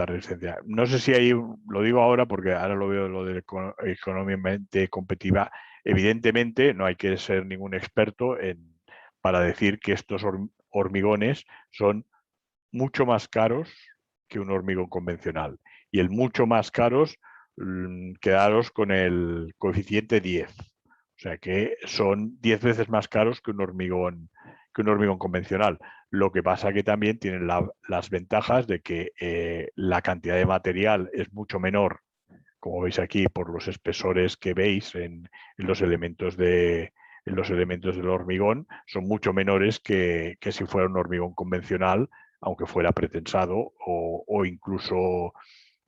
resistencia. No sé si ahí, lo digo ahora porque ahora lo veo lo de económicamente competitiva. Evidentemente no hay que ser ningún experto para decir que estos hormigones son mucho más caros que un hormigón convencional. Y el mucho más caros, quedaros con el coeficiente 10. O sea que son 10 veces más caros que un hormigón convencional. Lo que pasa que también tienen las ventajas de que la cantidad de material es mucho menor, como veis aquí, por los espesores que veis en los elementos del hormigón, son mucho menores que si fuera un hormigón convencional, aunque fuera pretensado, o incluso,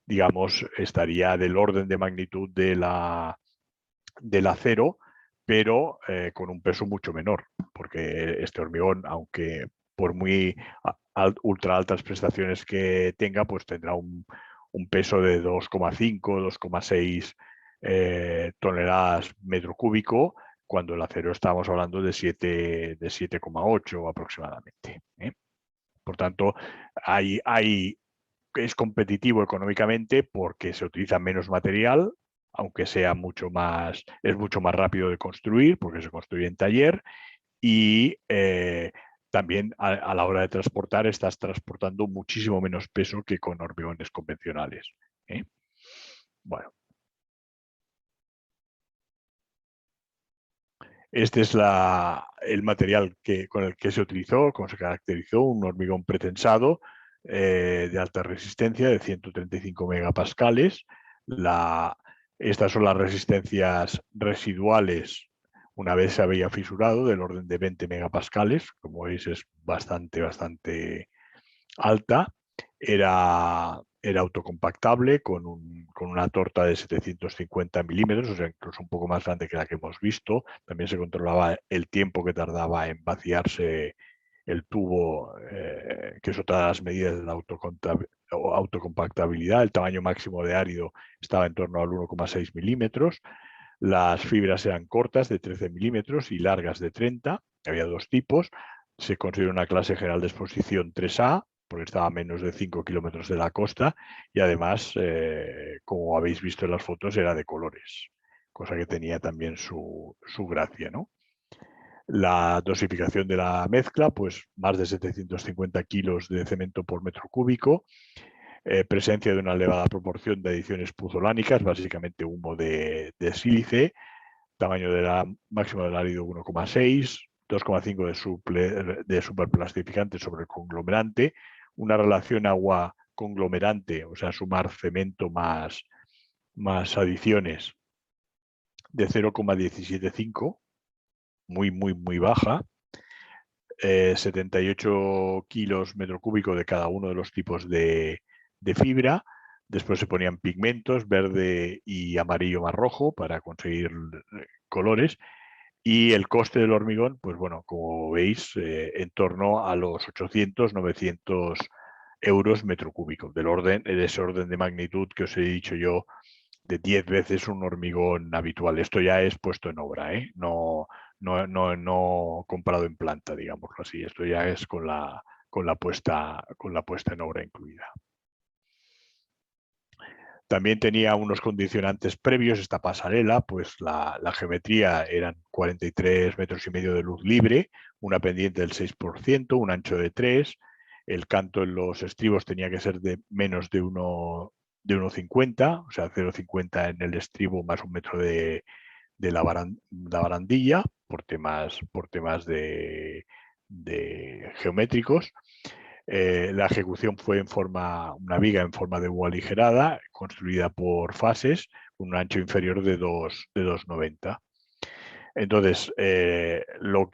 digamos, estaría del orden de magnitud del acero, pero con un peso mucho menor, porque este hormigón, aunque por muy ultra altas prestaciones que tenga, pues tendrá un peso de 2,5, 2,6 toneladas metro cúbico, cuando el acero estamos hablando de 7,8 aproximadamente. Por tanto, es competitivo económicamente porque se utiliza menos material, aunque es mucho más rápido de construir porque se construye en taller, y también a la hora de transportar estás transportando muchísimo menos peso que con hormigones convencionales. Bueno. Este es el material con el que se utilizó, como se caracterizó, un hormigón pretensado de alta resistencia de 135 megapascales. Estas son las resistencias residuales una vez se había fisurado, del orden de 20 megapascales. Como veis, es bastante alta. Era autocompactable con una torta de 750 milímetros, o sea, incluso un poco más grande que la que hemos visto. También se controlaba el tiempo que tardaba en vaciarse el tubo, que es otra de las medidas de la autocompactabilidad. El tamaño máximo de árido estaba en torno al 1,6 milímetros. Las fibras eran cortas, de 13 milímetros, y largas, de 30. Había dos tipos. Se considera una clase general de exposición 3A, porque estaba a menos de 5 kilómetros de la costa, y además, como habéis visto en las fotos, era de colores, cosa que tenía también su gracia, ¿no? La dosificación de la mezcla, pues más de 750 kilos de cemento por metro cúbico, presencia de una elevada proporción de adiciones puzolánicas, básicamente humo de sílice, tamaño máximo del árido 1,6, 2,5 de superplastificante sobre el conglomerante, una relación agua-conglomerante, o sea, sumar cemento más adiciones, de 0,175, muy baja, 78 kilos metro cúbico de cada uno de los tipos de fibra. Después se ponían pigmentos, verde y amarillo más rojo, para conseguir colores. Y el coste del hormigón, pues bueno, como veis, en torno a los 800, 900 euros metro cúbico, de ese orden de magnitud que os he dicho yo, de 10 veces un hormigón habitual. Esto ya es puesto en obra, ¿eh? No comprado en planta, digámoslo así. Esto ya es con la puesta en obra incluida. También tenía unos condicionantes previos esta pasarela, pues la geometría eran 43,5 metros de luz libre, una pendiente del 6%, un ancho de 3, el canto en los estribos tenía que ser de menos de 1,50, o sea, 0,50 en el estribo más 1 metro de la barandilla, por temas de geométricos. La ejecución fue una viga en forma de U aligerada, construida por fases, con un ancho inferior de 2,90. Entonces, los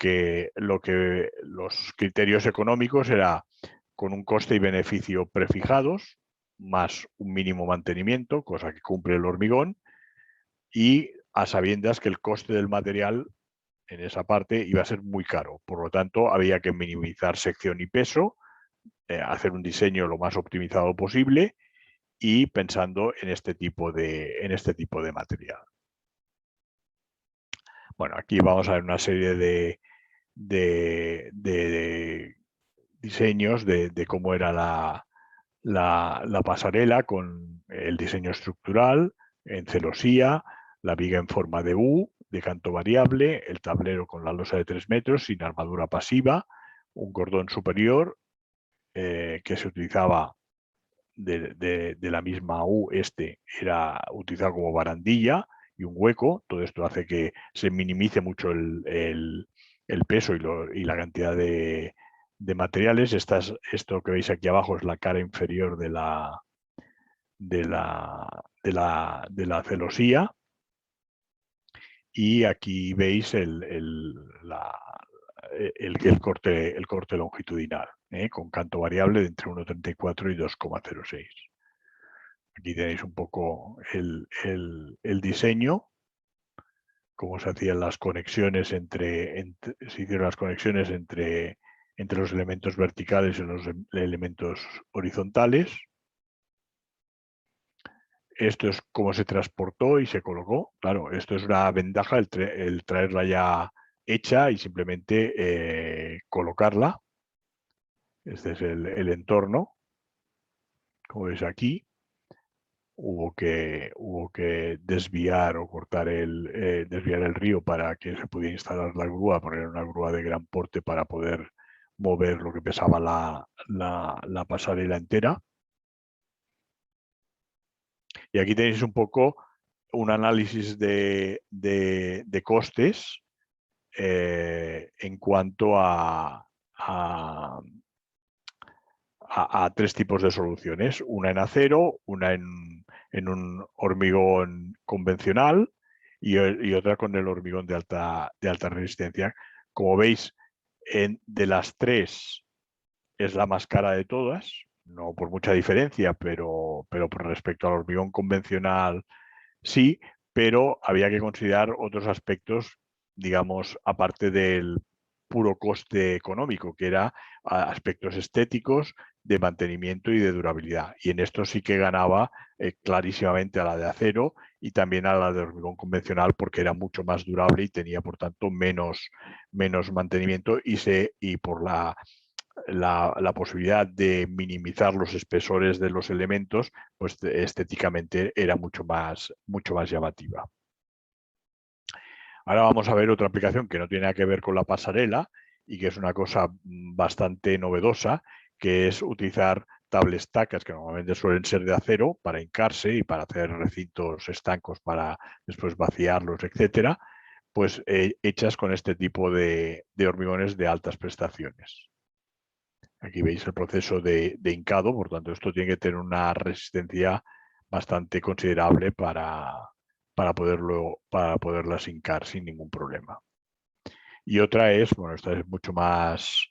criterios económicos era con un coste y beneficio prefijados, más un mínimo mantenimiento, cosa que cumple el hormigón, y a sabiendas que el coste del material en esa parte iba a ser muy caro. Por lo tanto, había que minimizar sección y peso, hacer un diseño lo más optimizado posible y pensando en este tipo de material. Bueno, aquí vamos a ver una serie de diseños de cómo era la pasarela, con el diseño estructural en celosía, la viga en forma de U, de canto variable, el tablero con la losa de 3 metros sin armadura pasiva, un cordón superior que se utilizaba de la misma U, era utilizado como barandilla y un hueco. Todo esto hace que se minimice mucho el peso y la cantidad de materiales. Esto que veis aquí abajo es la cara inferior de la celosía, y aquí veis el corte longitudinal, con canto variable de entre 1,34 y 2,06. Aquí tenéis un poco el diseño, cómo se hacían las conexiones se hicieron las conexiones entre los elementos verticales y los elementos horizontales. Esto es cómo se transportó y se colocó. Claro, esto es una ventaja, el traerla ya hecha y simplemente colocarla. Este es el entorno, como veis aquí. Hubo que desviar o cortar desviar el río para que se pudiera instalar la grúa, poner una grúa de gran porte para poder mover lo que pesaba la pasarela entera. Y aquí tenéis un poco un análisis de costes en cuanto a 3 tipos de soluciones: una en acero, una en un hormigón convencional y otra con el hormigón de alta resistencia. Como veis, de las 3 es la más cara de todas, no por mucha diferencia, pero por respecto al hormigón convencional sí, pero había que considerar otros aspectos, digamos, aparte del puro coste económico, que era aspectos estéticos, de mantenimiento y de durabilidad. Y en esto sí que ganaba clarísimamente a la de acero y también a la de hormigón convencional, porque era mucho más durable y tenía, por tanto, menos mantenimiento, y por la posibilidad de minimizar los espesores de los elementos, pues estéticamente era mucho más llamativa. Ahora vamos a ver otra aplicación que no tiene nada que ver con la pasarela y que es una cosa bastante novedosa, que es utilizar tablestacas, que normalmente suelen ser de acero, para hincarse y para hacer recintos estancos para después vaciarlos, etcétera, pues hechas con este tipo de hormigones de altas prestaciones. Aquí veis el proceso de hincado, por tanto esto tiene que tener una resistencia bastante considerable para poderlas hincar sin ningún problema. Y otra es, bueno, esta es mucho más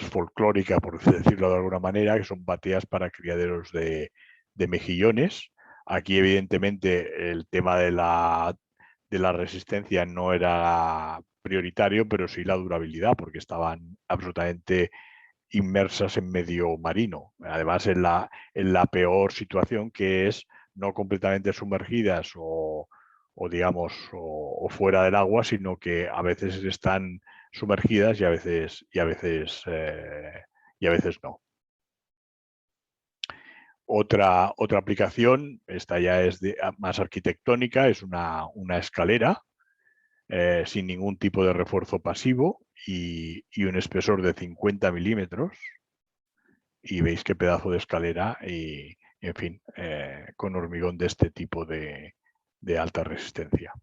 folclórica, por decirlo de alguna manera, que son bateas para criaderos de mejillones. Aquí, evidentemente, el tema de la resistencia no era prioritario, pero sí la durabilidad, porque estaban absolutamente inmersas en medio marino. Además, en la peor situación, que es no completamente sumergidas o digamos, o fuera del agua, sino que a veces están sumergidas y a veces no. Otra aplicación, esta ya es más arquitectónica, es una escalera sin ningún tipo de refuerzo pasivo y un espesor de 50 milímetros. Y veis qué pedazo de escalera y en fin, con hormigón de este tipo de alta resistencia.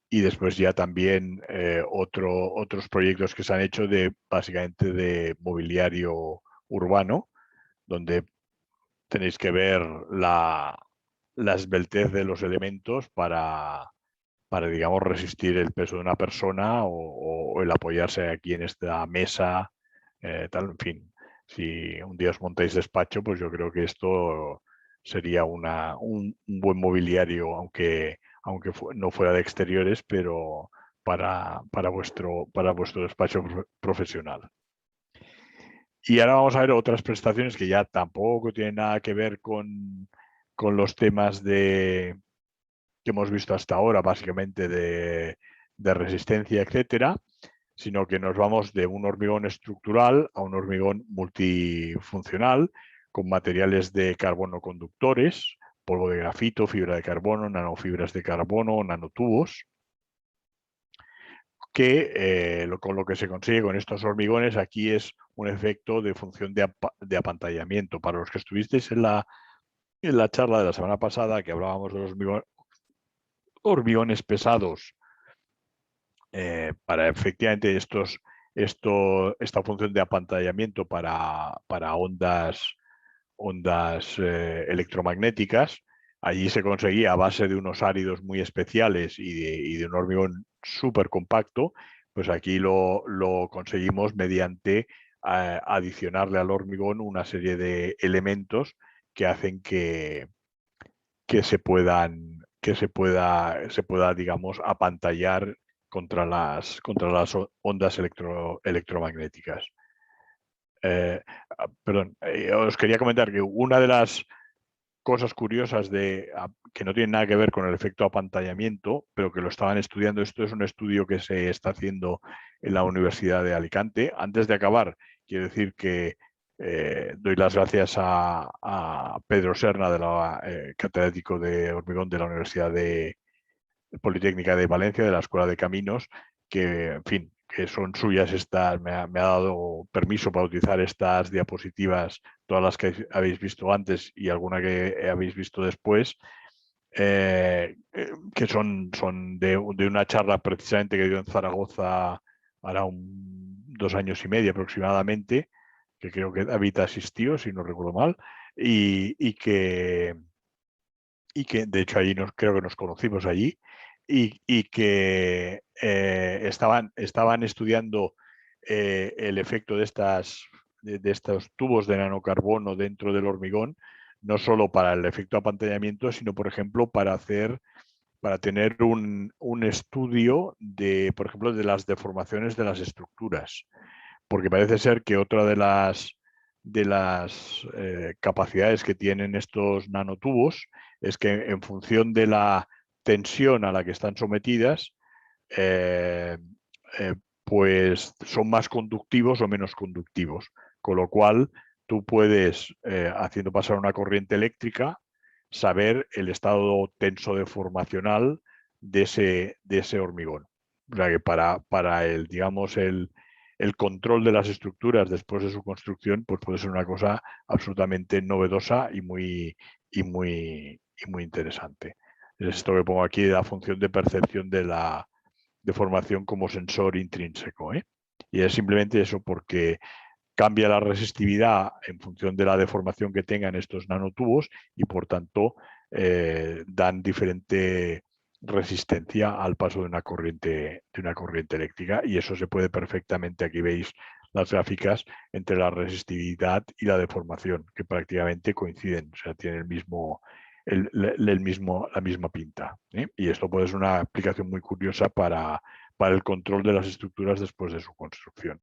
Y después ya también otros proyectos que se han hecho básicamente de mobiliario urbano, donde tenéis que ver la esbeltez de los elementos para digamos, resistir el peso de una persona o el apoyarse aquí en esta mesa, tal, en fin. Si un día os montáis despacho, pues yo creo que esto sería un buen mobiliario, aunque no fuera de exteriores, pero para vuestro despacho profesional. Y ahora vamos a ver otras prestaciones que ya tampoco tienen nada que ver con los temas que hemos visto hasta ahora, básicamente de resistencia, etcétera, sino que nos vamos de un hormigón estructural a un hormigón multifuncional con materiales de carbono conductores, polvo de grafito, fibra de carbono, nanofibras de carbono, nanotubos, que con lo que se consigue con estos hormigones aquí es un efecto de función de apantallamiento. Para los que estuvisteis en la charla de la semana pasada, que hablábamos de los hormigones pesados, para efectivamente esta función de apantallamiento para ondas electromagnéticas. Allí se conseguía a base de unos áridos muy especiales y de un hormigón súper compacto. Pues aquí lo conseguimos mediante adicionarle al hormigón una serie de elementos que hacen que se pueda, digamos, apantallar contra las ondas electromagnéticas. Perdón, os quería comentar que una de las cosas curiosas que no tienen nada que ver con el efecto apantallamiento, pero que lo estaban estudiando, esto es un estudio que se está haciendo en la Universidad de Alicante. Antes de acabar, quiero decir que doy las gracias a Pedro Serna, catedrático de hormigón de la Universidad Politécnica de Valencia, de la Escuela de Caminos, que, en fin, que son suyas estas, me ha dado permiso para utilizar estas diapositivas, todas las que habéis visto antes y alguna que habéis visto después, que son de una charla precisamente que dio en Zaragoza ahora 2 años y medio aproximadamente, que creo que David asistió, si no recuerdo mal, y que de hecho allí creo que nos conocimos allí, y que estaban estudiando el efecto de estos tubos de nanocarbono dentro del hormigón, no solo para el efecto apantallamiento, sino, por ejemplo, para tener un estudio por ejemplo, de las deformaciones de las estructuras. Porque parece ser que otra de las capacidades que tienen estos nanotubos es que, en función de la tensión a la que están sometidas, pues son más conductivos o menos conductivos. Con lo cual, tú puedes, haciendo pasar una corriente eléctrica, saber el estado tensodeformacional de ese hormigón. O sea que para digamos, el control de las estructuras después de su construcción, pues puede ser una cosa absolutamente novedosa y muy interesante. Esto que pongo aquí, la función de percepción de la deformación como sensor intrínseco, ¿eh? Y es simplemente eso, porque cambia la resistividad en función de la deformación que tengan estos nanotubos y por tanto dan diferente resistencia al paso de una corriente eléctrica, y eso se puede perfectamente, aquí veis las gráficas, entre la resistividad y la deformación, que prácticamente coinciden, o sea, tienen la misma pinta, ¿eh? Y esto puede ser una aplicación muy curiosa para el control de las estructuras después de su construcción.